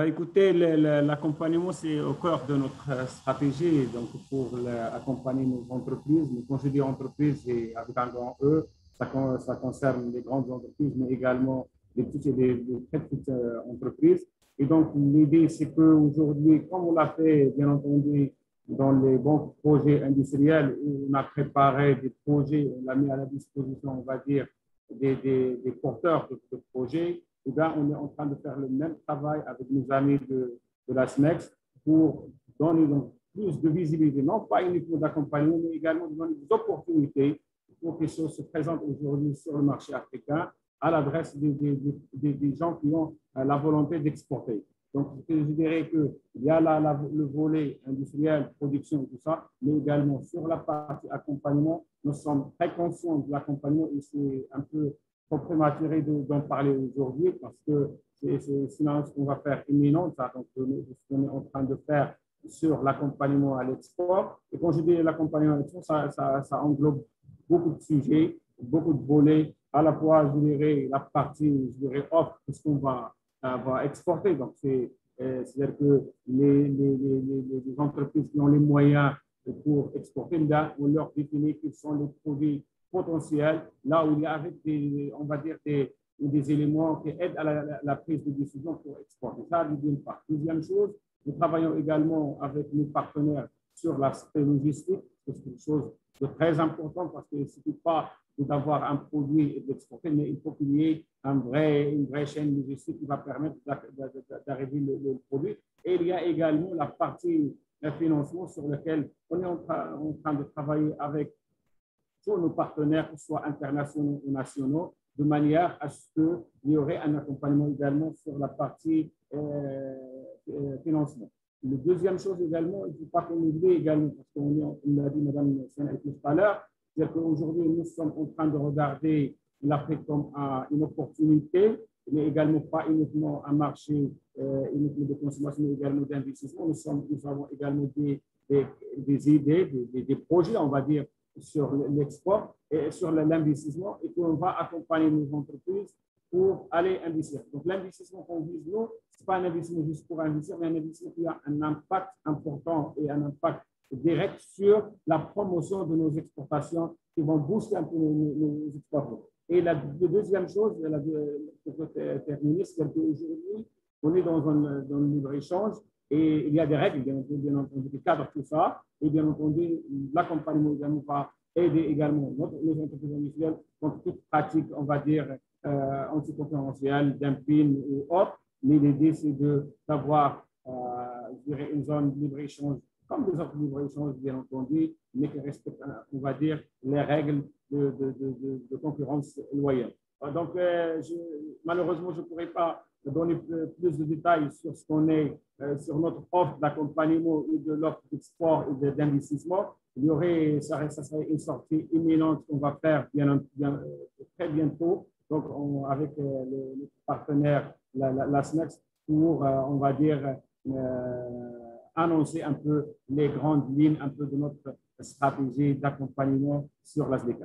Écoutez, l'accompagnement, c'est au cœur de notre stratégie. Donc, pour accompagner nos entreprises, mais quand je dis entreprises, et avec un grand E, ça concerne les grandes entreprises, mais également des petites et des très petites entreprises. Et donc, l'idée, c'est qu'aujourd'hui, comme on l'a fait, bien entendu, dans les bons projets industriels, où on a préparé des projets, on a mis à la disposition, on va dire, des porteurs de projets, et bien, on est en train de faire le même travail avec nos amis de la SMEX pour donner donc plus de visibilité, non pas uniquement d'accompagnement, mais également de donner des opportunités pour que ça se présente aujourd'hui sur le marché africain à l'adresse des gens qui ont la volonté d'exporter. Donc, je dirais qu'il y a le volet industriel, production, tout ça, mais également sur la partie accompagnement, nous sommes très conscients de l'accompagnement et c'est un peu trop prématuré d'en parler aujourd'hui parce que sinon ce qu'on va faire imminent, ça, donc ce qu'on est en train de faire sur l'accompagnement à l'export. Et quand je dis l'accompagnement à l'export, ça englobe beaucoup de sujets, beaucoup de volets, à la fois, je dirais, la partie, je dirais, offre, ce qu'on va exporter. Donc, c'est-à-dire que les entreprises qui ont les moyens pour exporter, là, on leur définit quels sont les produits potentiels, là où il y a avec on va dire, des éléments qui aident à la prise de décision pour exporter. Ça, d'une part. Deuxième chose, nous travaillons également avec nos partenaires sur l'aspect logistique. C'est quelque chose de très important parce qu'il ne suffit pas d'avoir un produit et de l'exporter, mais il faut qu'il y ait une vraie chaîne logistique qui va permettre d'arriver le produit. Et il y a également la partie financement sur laquelle on est en train de travailler avec tous nos partenaires, que ce soit internationaux ou nationaux, de manière à ce qu'il y aurait un accompagnement également sur la partie financement. La deuxième chose également, il ne faut pas qu'on oublie également, parce qu'on l'a dit Mme Sénat tout à l'heure, c'est qu'aujourd'hui, nous sommes en train de regarder l'Afrique comme une opportunité, mais également pas uniquement un marché uniquement de consommation, mais également d'investissement. Nous avons également des idées, des projets, on va dire, sur l'export et sur l'investissement, et qu'on va accompagner nos entreprises pour aller investir. Donc, l'investissement qu'on vise, nous, ce n'est pas un investissement juste pour investir, mais un investissement qui a un impact important et un impact direct sur la promotion de nos exportations qui vont booster un peu nos exportations. Et la deuxième chose, pour terminer, c'est qu'aujourd'hui, on est dans un libre-échange et il y a des règles, bien entendu, qui cadrent tout ça. Et bien entendu, l'accompagnement également va aider également nos entreprises industrielles dans toute pratique, on va dire, anticoncurrentielle, dumping ou autre. Mais l'idée, c'est d'avoir, je dirais, une zone de libre-échange comme des autres libre-échanges, bien entendu, mais qui respectent, on va dire, les règles de concurrence loyale. Donc, malheureusement, je ne pourrais pas donner plus de détails sur ce qu'on est, sur notre offre d'accompagnement ou de l'offre d'export et d'investissement. Il y aurait, ça serait une sortie imminente qu'on va faire très bientôt, donc avec le partenaire, la SMEX, pour, on va dire, annoncer un peu les grandes lignes un peu de notre stratégie d'accompagnement sur la SDK.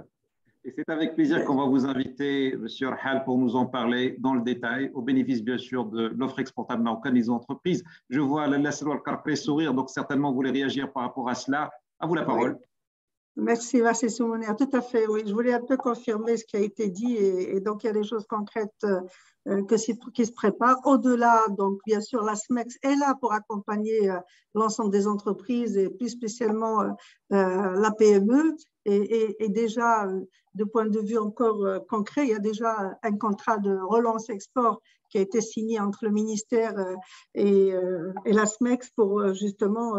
Et c'est avec plaisir qu'on va vous inviter, M. Hal, pour nous en parler dans le détail, au bénéfice bien sûr de l'offre exportable marocaine des entreprises. Je vois la Salwa Al-Karkri sourire, donc certainement vous voulez réagir par rapport à cela. À vous la parole. Oui. Merci Soumounir. Tout à fait, oui. Je voulais un peu confirmer ce qui a été dit et donc il y a des choses concrètes qui se préparent. Au-delà, donc bien sûr, la SMEX est là pour accompagner l'ensemble des entreprises et plus spécialement la PME. Et déjà, de point de vue encore concret, il y a déjà un contrat de relance export qui a été signé entre le ministère et la SMEX pour justement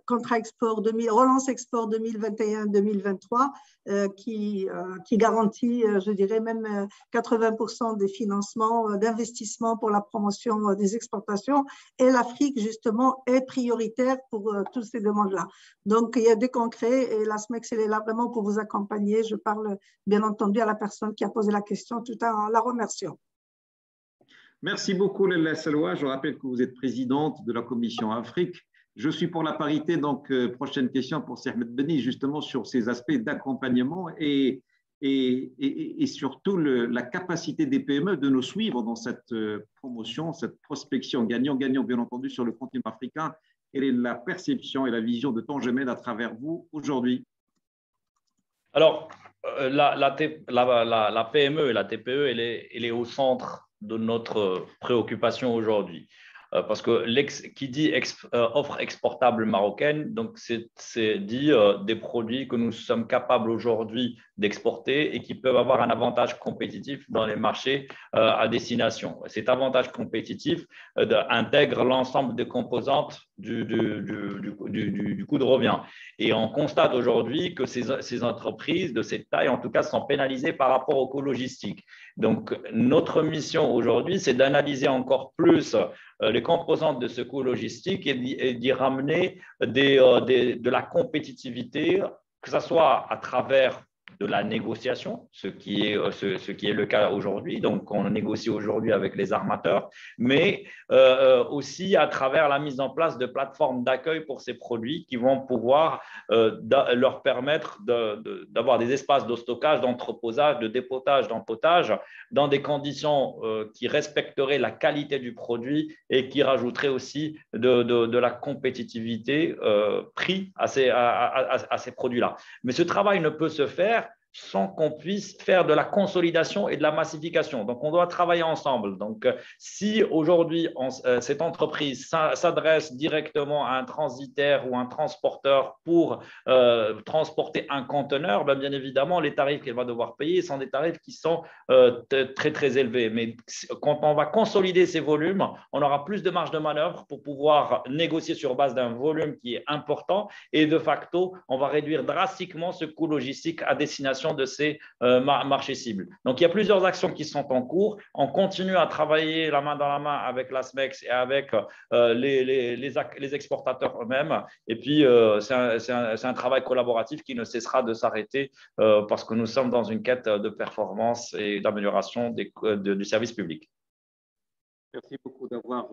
contrat export, relance export 2021-2023 qui garantit, je dirais même 80% des financements d'investissement pour la promotion des exportations. Et l'Afrique, justement, est prioritaire pour toutes ces demandes-là. Donc, il y a des concrets et la SMEX, elle est là vraiment pour vous accompagner. Je parle, bien entendu, à la personne qui a posé la question tout en la remerciant. Merci beaucoup, Lella Salwa. Je rappelle que vous êtes présidente de la Commission Afrique. Je suis pour la parité, donc prochaine question pour Sermet Beni, justement sur ces aspects d'accompagnement et surtout la capacité des PME de nous suivre dans cette promotion, cette prospection gagnant-gagnant, bien entendu, sur le continent africain. Quelle est la perception et la vision de Tangemed à travers vous aujourd'hui? Alors, la PME et la TPE, elle est au centre de notre préoccupation aujourd'hui. Parce que qui dit offre exportable marocaine, donc c'est dit des produits que nous sommes capables aujourd'hui d'exporter et qui peuvent avoir un avantage compétitif dans les marchés à destination. Cet avantage compétitif intègre l'ensemble des composantes du coût de revient. Et on constate aujourd'hui que ces entreprises de cette taille, en tout cas, sont pénalisées par rapport au coût logistique. Donc, notre mission aujourd'hui, c'est d'analyser encore plus les composantes de ce coût logistique et d'y ramener de la compétitivité, que ce soit à travers de la négociation, ce qui est le cas aujourd'hui. Donc, on négocie aujourd'hui avec les armateurs, mais aussi à travers la mise en place de plateformes d'accueil pour ces produits qui vont pouvoir leur permettre d'avoir des espaces de stockage, d'entreposage, de dépotage, d'empotage dans des conditions qui respecteraient la qualité du produit et qui rajouteraient aussi de la compétitivité prix à ces produits-là. Mais ce travail ne peut se faire sans qu'on puisse faire de la consolidation et de la massification. Donc, on doit travailler ensemble. Donc, si aujourd'hui, cette entreprise s'adresse directement à un transitaire ou un transporteur pour transporter un conteneur, bien évidemment, les tarifs qu'elle va devoir payer sont des tarifs qui sont très, très élevés. Mais quand on va consolider ces volumes, on aura plus de marge de manœuvre pour pouvoir négocier sur base d'un volume qui est important et de facto, on va réduire drastiquement ce coût logistique à destination de ces marchés cibles. Donc, il y a plusieurs actions qui sont en cours. On continue à travailler la main dans la main avec la SMEX et avec les exportateurs eux-mêmes. Et puis, c'est un travail collaboratif qui ne cessera de s'arrêter parce que nous sommes dans une quête de performance et d'amélioration du service public. Merci beaucoup d'avoir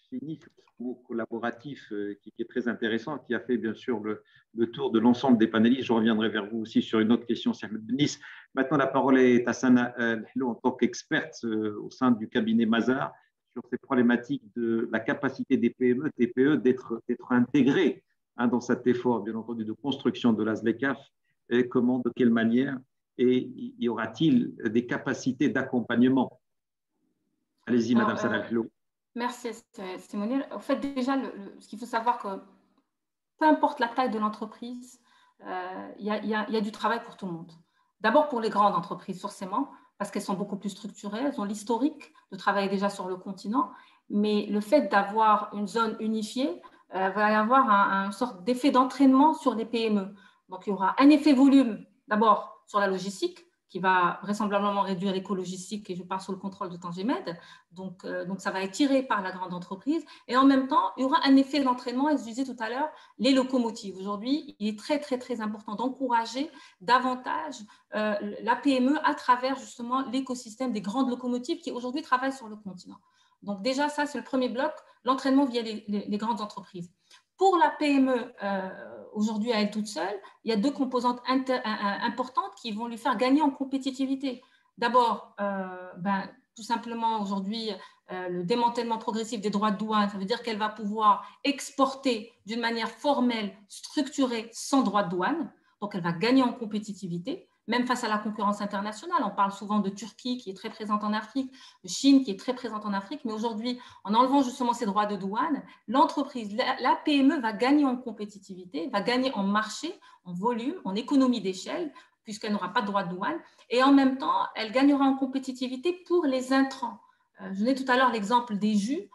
fini sur ce mot collaboratif qui est très intéressant, qui a fait bien sûr le tour de l'ensemble des panélistes. Je reviendrai vers vous aussi sur une autre question, Ahmed Bennis. Maintenant, la parole est à Sana Lhlo en tant qu'experte au sein du cabinet Mazars sur ces problématiques de la capacité des PME, TPE d'être intégrées dans cet effort, bien entendu, de construction de la ZLECAf. Et comment, de quelle manière, et y aura-t-il des capacités d'accompagnement? Allez-y, Madame Sana Lhlo. Merci, Mounir. En fait, déjà, ce qu'il faut savoir, que peu importe la taille de l'entreprise, il y a du travail pour tout le monde. D'abord pour les grandes entreprises, forcément, parce qu'elles sont beaucoup plus structurées, elles ont l'historique de travailler déjà sur le continent, mais le fait d'avoir une zone unifiée va y avoir une sorte d'effet d'entraînement sur les PME. Donc, il y aura un effet volume, d'abord sur la logistique, qui va vraisemblablement réduire l'éco-logistique, et je parle sous le contrôle de Tangemed. Donc, ça va être tiré par la grande entreprise. Et en même temps, il y aura un effet d'entraînement, et je disais tout à l'heure, les locomotives. Aujourd'hui, il est très, très, très important d'encourager davantage la PME à travers justement l'écosystème des grandes locomotives qui aujourd'hui travaillent sur le continent. Donc déjà, ça, c'est le premier bloc, l'entraînement via les grandes entreprises. Pour la PME, aujourd'hui à elle toute seule, il y a deux composantes importantes qui vont lui faire gagner en compétitivité. D'abord, tout simplement aujourd'hui, le démantèlement progressif des droits de douane, ça veut dire qu'elle va pouvoir exporter d'une manière formelle, structurée, sans droits de douane. Donc, elle va gagner en compétitivité, même face à la concurrence internationale. On parle souvent de Turquie qui est très présente en Afrique, de Chine qui est très présente en Afrique, mais aujourd'hui, en enlevant justement ces droits de douane, l'entreprise, la PME va gagner en compétitivité, va gagner en marché, en volume, en économie d'échelle, puisqu'elle n'aura pas de droits de douane, et en même temps, elle gagnera en compétitivité pour les intrants. Je donnais tout à l'heure l'exemple des jus.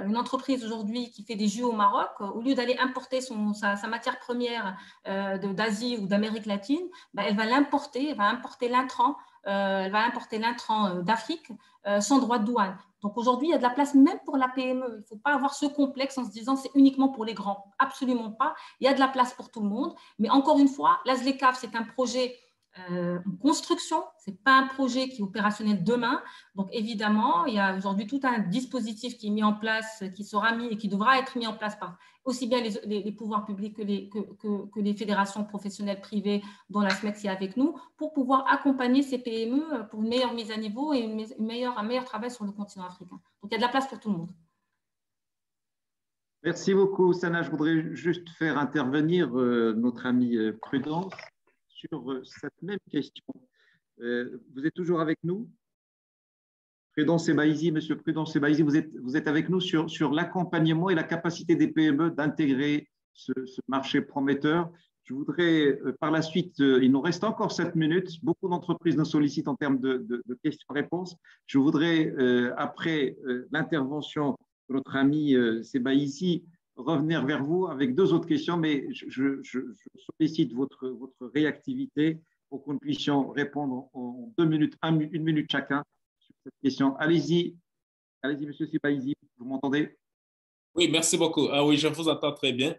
Une entreprise aujourd'hui qui fait des jus au Maroc, au lieu d'aller importer sa matière première d'Asie ou d'Amérique latine, elle va l'importer, elle va importer l'intrant d'Afrique sans droit de douane. Donc aujourd'hui, il y a de la place même pour la PME. Il ne faut pas avoir ce complexe en se disant c'est uniquement pour les grands. Absolument pas. Il y a de la place pour tout le monde. Mais encore une fois, la ZLECAf, c'est un projet en construction, ce n'est pas un projet qui est opérationnel demain. Donc évidemment, il y a aujourd'hui tout un dispositif qui est mis en place, qui sera mis et qui devra être mis en place par aussi bien les pouvoirs publics que les fédérations professionnelles privées, dont la SMEX est avec nous, pour pouvoir accompagner ces PME pour une meilleure mise à niveau et un meilleur travail sur le continent africain. Donc il y a de la place pour tout le monde. Merci beaucoup, Sana. Je voudrais juste faire intervenir notre ami Prudence sur cette même question. Vous êtes toujours avec nous? Prudence Sebaïzi, Monsieur Prudence Sebaïzi, vous êtes avec nous sur l'accompagnement et la capacité des PME d'intégrer ce marché prometteur. Je voudrais par la suite, il nous reste encore 7 minutes, beaucoup d'entreprises nous sollicitent en termes de questions-réponses. Je voudrais, après l'intervention de notre ami Sebaïzi, revenir vers vous avec 2 autres questions, mais je sollicite votre réactivité pour que nous puissions répondre en 2 minutes, 1 minute chacun sur cette question. Allez-y, Monsieur Sebaïzi, vous m'entendez? Oui, merci beaucoup. Oui, je vous entends très bien.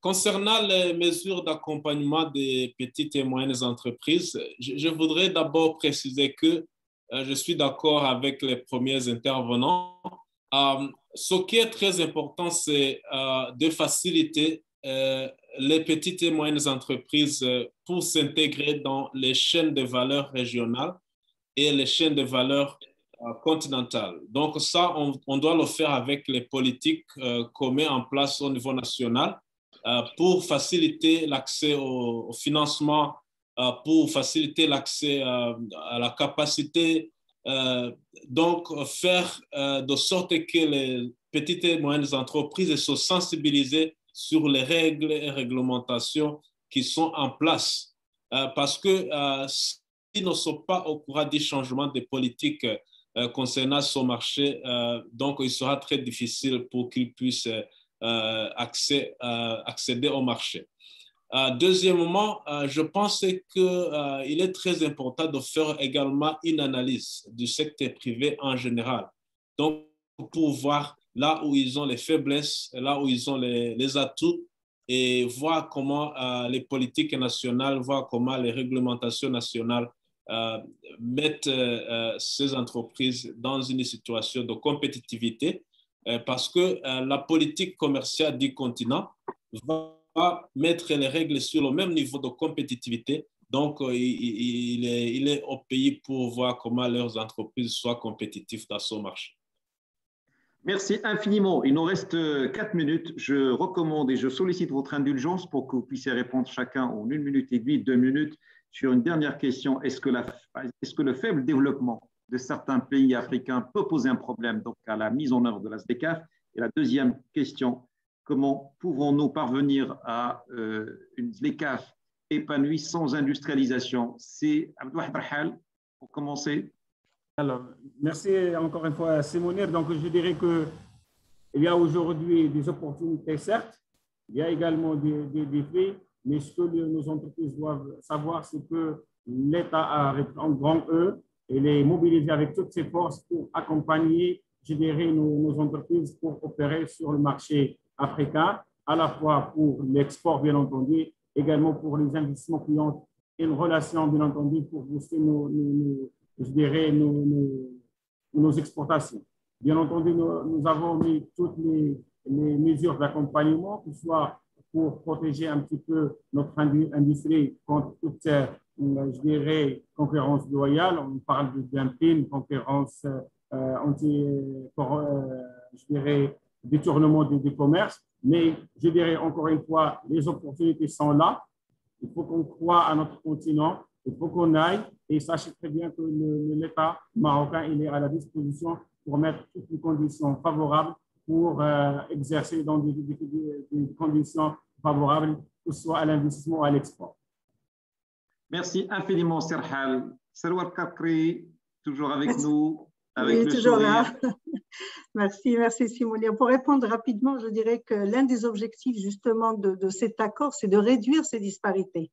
Concernant les mesures d'accompagnement des petites et moyennes entreprises, je voudrais d'abord préciser que je suis d'accord avec les premiers intervenants. Ce qui est très important, c'est de faciliter les petites et moyennes entreprises pour s'intégrer dans les chaînes de valeur régionales et les chaînes de valeur continentale. Donc ça, on doit le faire avec les politiques qu'on met en place au niveau national pour faciliter l'accès au financement, pour faciliter l'accès à la capacité, donc faire de sorte que les petites et moyennes entreprises soient sensibilisées sur les règles et réglementations qui sont en place. Parce que s'ils ne sont pas au courant des changements des politiques concernant son marché, donc il sera très difficile pour qu'ils puissent accéder au marché. Deuxièmement, je pense qu'il est très important de faire également une analyse du secteur privé en général. Donc, pour voir là où ils ont les faiblesses, là où ils ont les atouts, et voir comment les politiques nationales, voir comment les réglementations nationales mettre ces entreprises dans une situation de compétitivité parce que la politique commerciale du continent va mettre les règles sur le même niveau de compétitivité. Donc, il est au pays pour voir comment leurs entreprises soient compétitives dans ce marché. Merci infiniment. Il nous reste 4 minutes. Je recommande et je sollicite votre indulgence pour que vous puissiez répondre chacun en 1 minute et demie, 2 minutes. Sur une dernière question, est-ce que le faible développement de certains pays africains peut poser un problème donc à la mise en œuvre de la SDCAF? Et la deuxième question, comment pouvons-nous parvenir à une SDCAF épanouie sans industrialisation? C'est Abdouahid Rahal pour commencer. Alors, merci encore une fois, Simonir. Donc, je dirais qu'il y a aujourd'hui des opportunités, certes. Il y a également des défis. Mais ce que nos entreprises doivent savoir, c'est que l'État, avec un grand E, il est mobilisé avec toutes ses forces pour accompagner, je dirais, nos entreprises pour opérer sur le marché africain, à la fois pour l'export, bien entendu, également pour les investissements clients et une relation, bien entendu, pour booster nos exportations. Bien entendu, nous avons mis toutes les mesures d'accompagnement, que ce soit pour protéger un petit peu notre industrie contre toute, je dirais, concurrence loyale. On parle de dumping, concurrence je dirais, détournement du commerce. Mais je dirais encore une fois, les opportunités sont là. Il faut qu'on croie à notre continent. Il faut qu'on aille. Et sachez très bien que l'État marocain il est à la disposition pour mettre toutes les conditions favorables pour exercer dans des conditions favorables, que ce soit à l'investissement ou à l'export. Merci infiniment, Serhal. Salwar Kakri, toujours avec nous. Avec oui, toujours sourire. Là. Merci Simonir. Pour répondre rapidement, je dirais que l'un des objectifs justement de cet accord, c'est de réduire ces disparités.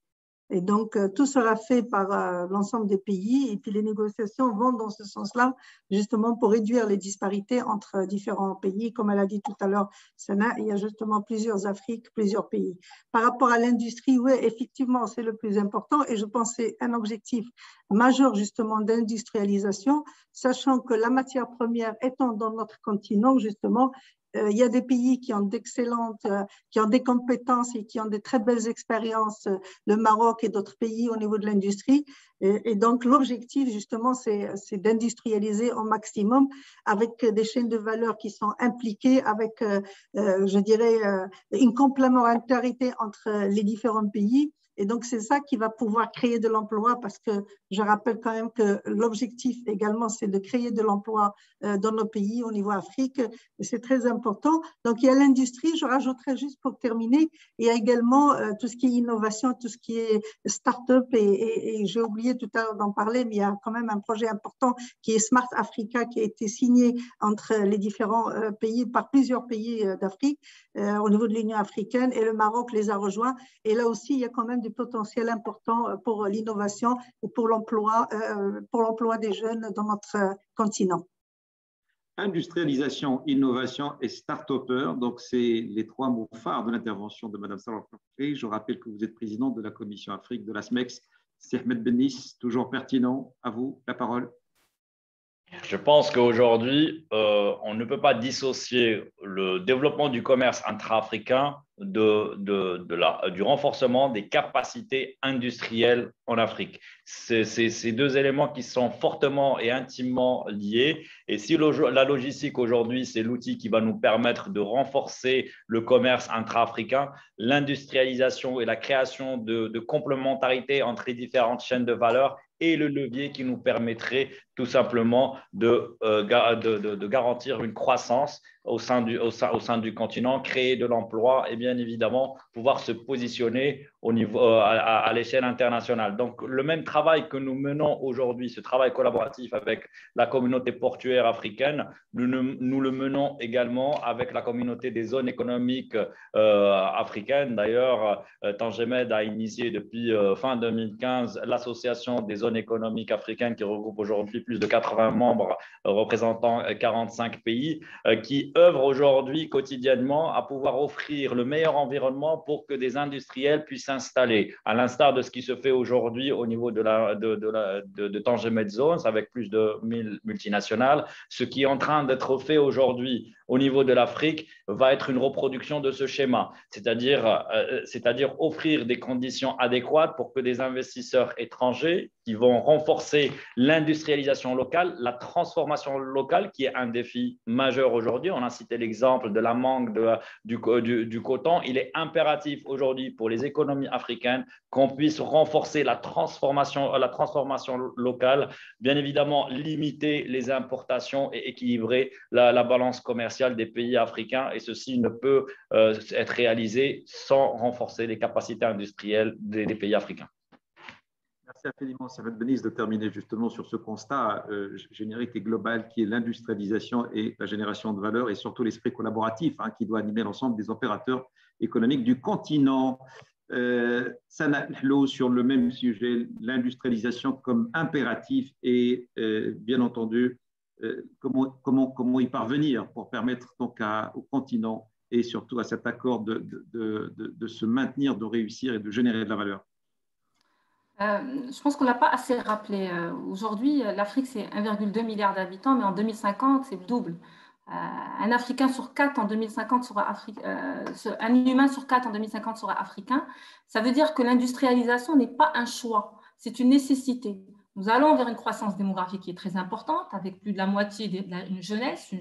Et donc, tout sera fait par l'ensemble des pays et puis les négociations vont dans ce sens-là, justement pour réduire les disparités entre différents pays. Comme elle a dit tout à l'heure, Sana, il y a justement plusieurs Afriques, plusieurs pays. Par rapport à l'industrie, oui, effectivement, c'est le plus important et je pense que c'est un objectif majeur justement d'industrialisation, sachant que la matière première étant dans notre continent, justement, il y a des pays qui ont d'excellentes, qui ont des compétences et qui ont de très belles expériences, le Maroc et d'autres pays au niveau de l'industrie. Et donc, l'objectif, justement, c'est d'industrialiser au maximum avec des chaînes de valeur qui sont impliquées, avec, je dirais, une complémentarité entre les différents pays. Et donc, c'est ça qui va pouvoir créer de l'emploi parce que je rappelle quand même que l'objectif également, c'est de créer de l'emploi dans nos pays au niveau Afrique. Et c'est très important. Donc, il y a l'industrie, je rajouterai juste pour terminer, il y a également tout ce qui est innovation, tout ce qui est start-up et j'ai oublié tout à l'heure d'en parler, mais il y a quand même un projet important qui est Smart Africa qui a été signé entre les différents pays, par plusieurs pays d'Afrique au niveau de l'Union africaine et le Maroc les a rejoints. Et là aussi, il y a quand même du potentiel important pour l'innovation et pour l'emploi des jeunes dans notre continent. Industrialisation, innovation et start-upper, donc c'est les trois mots phares de l'intervention de Mme Salwa Fakhri. Je rappelle que vous êtes présidente de la Commission Afrique de la SMEX. C'est Ahmed Bennis, toujours pertinent. À vous la parole. Je pense qu'aujourd'hui, on ne peut pas dissocier le développement du commerce intra-africain du renforcement des capacités industrielles en Afrique. C'est ces deux éléments qui sont fortement et intimement liés. Et si la logistique aujourd'hui, c'est l'outil qui va nous permettre de renforcer le commerce intra-africain, l'industrialisation et la création de complémentarité entre les différentes chaînes de valeur et le levier qui nous permettrait tout simplement de garantir une croissance au sein du continent, créer de l'emploi et bien évidemment pouvoir se positionner au niveau, à l'échelle internationale. Donc, le même travail que nous menons aujourd'hui, ce travail collaboratif avec la communauté portuaire africaine, nous le menons également avec la communauté des zones économiques africaines. D'ailleurs, Tangemed a initié depuis fin 2015 l'association des zones économiques africaines qui regroupe aujourd'hui plus de 80 membres représentant 45 pays qui œuvrent aujourd'hui quotidiennement à pouvoir offrir le meilleur environnement pour que des industriels puissent s'installer, à l'instar de ce qui se fait aujourd'hui au niveau de Tangemed Zones avec plus de 1000 multinationales. Ce qui est en train d'être fait aujourd'hui au niveau de l'Afrique va être une reproduction de ce schéma, c'est-à-dire offrir des conditions adéquates pour que des investisseurs étrangers qui vont renforcer l'industrialisation locale, la transformation locale qui est un défi majeur aujourd'hui. On a cité l'exemple de la mangue du coton. Il est impératif aujourd'hui pour les économies africaines qu'on puisse renforcer la transformation locale, bien évidemment limiter les importations et équilibrer la balance commerciale des pays africains. Et ceci ne peut être réalisé sans renforcer les capacités industrielles des pays africains. Merci infiniment, Ahmed Bennis, de terminer justement sur ce constat générique et global qui est l'industrialisation et la génération de valeur et surtout l'esprit collaboratif qui doit animer l'ensemble des opérateurs économiques du continent. Sana Hlo, sur le même sujet, l'industrialisation comme impératif et bien entendu, comment y parvenir pour permettre donc au continent et surtout à cet accord de se maintenir, de réussir et de générer de la valeur. Je pense qu'on ne l'a pas assez rappelé. Aujourd'hui, l'Afrique, c'est 1,2 milliard d'habitants, mais en 2050, c'est le double. Un Africain sur 4 en 2050 sera un humain sur 4 en 2050 sera africain. Ça veut dire que l'industrialisation n'est pas un choix, c'est une nécessité. Nous allons vers une croissance démographique qui est très importante, avec plus de la moitié d'une jeunesse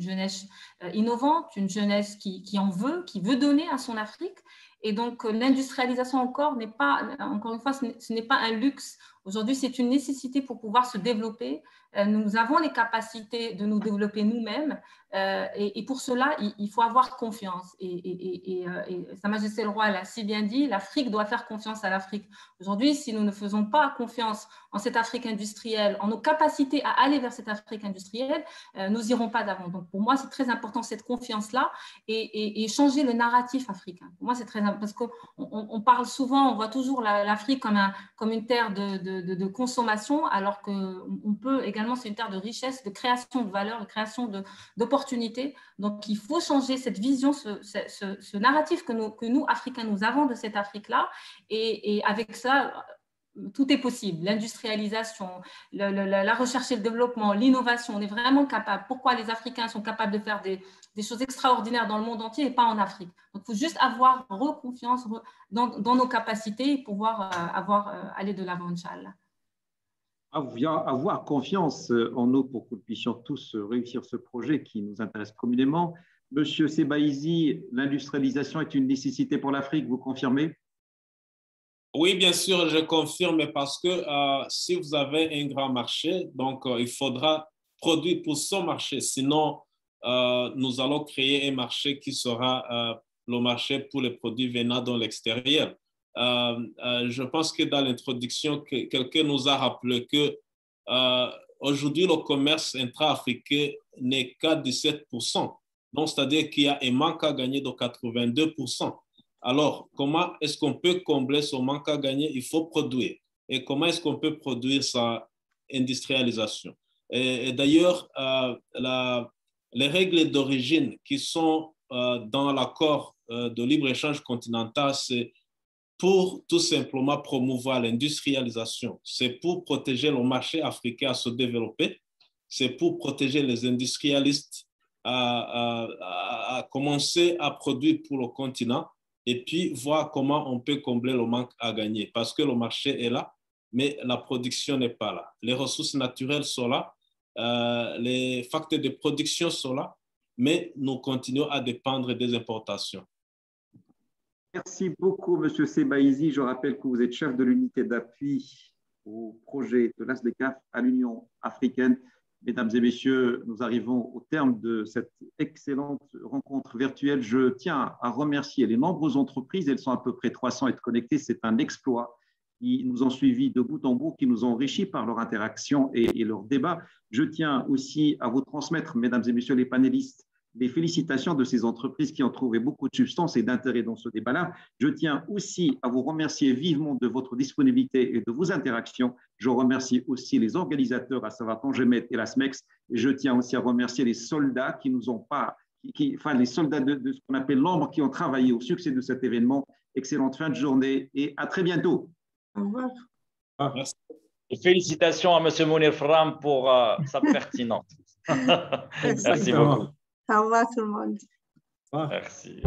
innovante, une jeunesse qui en veut, qui veut donner à son Afrique. Et donc, l'industrialisation encore une fois, ce n'est pas un luxe. Aujourd'hui, c'est une nécessité pour pouvoir se développer. Nous avons les capacités de nous développer nous-mêmes et pour cela, il faut avoir confiance. Et Sa Majesté le Roi l'a si bien dit, l'Afrique doit faire confiance à l'Afrique. Aujourd'hui, si nous ne faisons pas confiance en cette Afrique industrielle, en nos capacités à aller vers cette Afrique industrielle, nous n'irons pas d'avant. Donc, pour moi, c'est très important cette confiance-là et changer le narratif africain. Pour moi, c'est très important parce qu'on parle souvent, on voit toujours l'Afrique comme une terre de consommation, alors qu'on peut également, c'est une terre de richesse, de création de valeur, de création d'opportunités. Donc, il faut changer cette vision, ce narratif que nous, Africains, nous avons de cette Afrique-là. Et avec ça, tout est possible. L'industrialisation, la recherche et le développement, l'innovation, on est vraiment capable. Pourquoi les Africains sont capables de faire des choses extraordinaires dans le monde entier et pas en Afrique? Donc, il faut juste avoir confiance dans nos capacités et pouvoir aller de l'avant, Inch'Allah. Avoir confiance en nous pour que nous puissions tous réussir ce projet qui nous intéresse communément. Monsieur Sebaïzi, l'industrialisation est une nécessité pour l'Afrique, vous confirmez? Oui, bien sûr, je confirme parce que si vous avez un grand marché, donc il faudra produire pour son marché. Sinon, nous allons créer un marché qui sera le marché pour les produits venant de l'extérieur. Je pense que dans l'introduction, quelqu'un nous a rappelé que aujourd'hui, le commerce intra-africain n'est qu'à 17%. Donc, c'est-à-dire qu'il y a un manque à gagner de 82%. Alors, comment est-ce qu'on peut combler ce manque à gagner? Il faut produire. Et comment est-ce qu'on peut produire sa industrialisation? Et d'ailleurs, les règles d'origine qui sont dans l'accord de libre-échange continental, c'est pour tout simplement promouvoir l'industrialisation. C'est pour protéger le marché africain à se développer. C'est pour protéger les industrialistes à commencer à produire pour le continent et puis voir comment on peut combler le manque à gagner. Parce que le marché est là, mais la production n'est pas là. Les ressources naturelles sont là, les facteurs de production sont là, mais nous continuons à dépendre des importations. Merci beaucoup, M. Sebaïzi. Je rappelle que vous êtes chef de l'unité d'appui au projet de l'ASDECAF à l'Union africaine. Mesdames et messieurs, nous arrivons au terme de cette excellente rencontre virtuelle. Je tiens à remercier les nombreuses entreprises. Elles sont à peu près 300 à être connectées. C'est un exploit. Ils nous ont suivis de bout en bout, qui nous ont enrichis par leur interaction et leur débat. Je tiens aussi à vous transmettre, mesdames et messieurs les panélistes, les félicitations de ces entreprises qui ont trouvé beaucoup de substance et d'intérêt dans ce débat-là. Je tiens aussi à vous remercier vivement de votre disponibilité et de vos interactions. Je remercie aussi les organisateurs, à savoir Tangemet et la SMEX. Et je tiens aussi à remercier les soldats qui nous ont pas, les soldats de ce qu'on appelle l'ombre qui ont travaillé au succès de cet événement. Excellente fin de journée et à très bientôt. Au revoir. Merci. Et félicitations à M. Mounir Fram pour sa pertinence. Merci beaucoup. Au revoir tout le monde. Merci.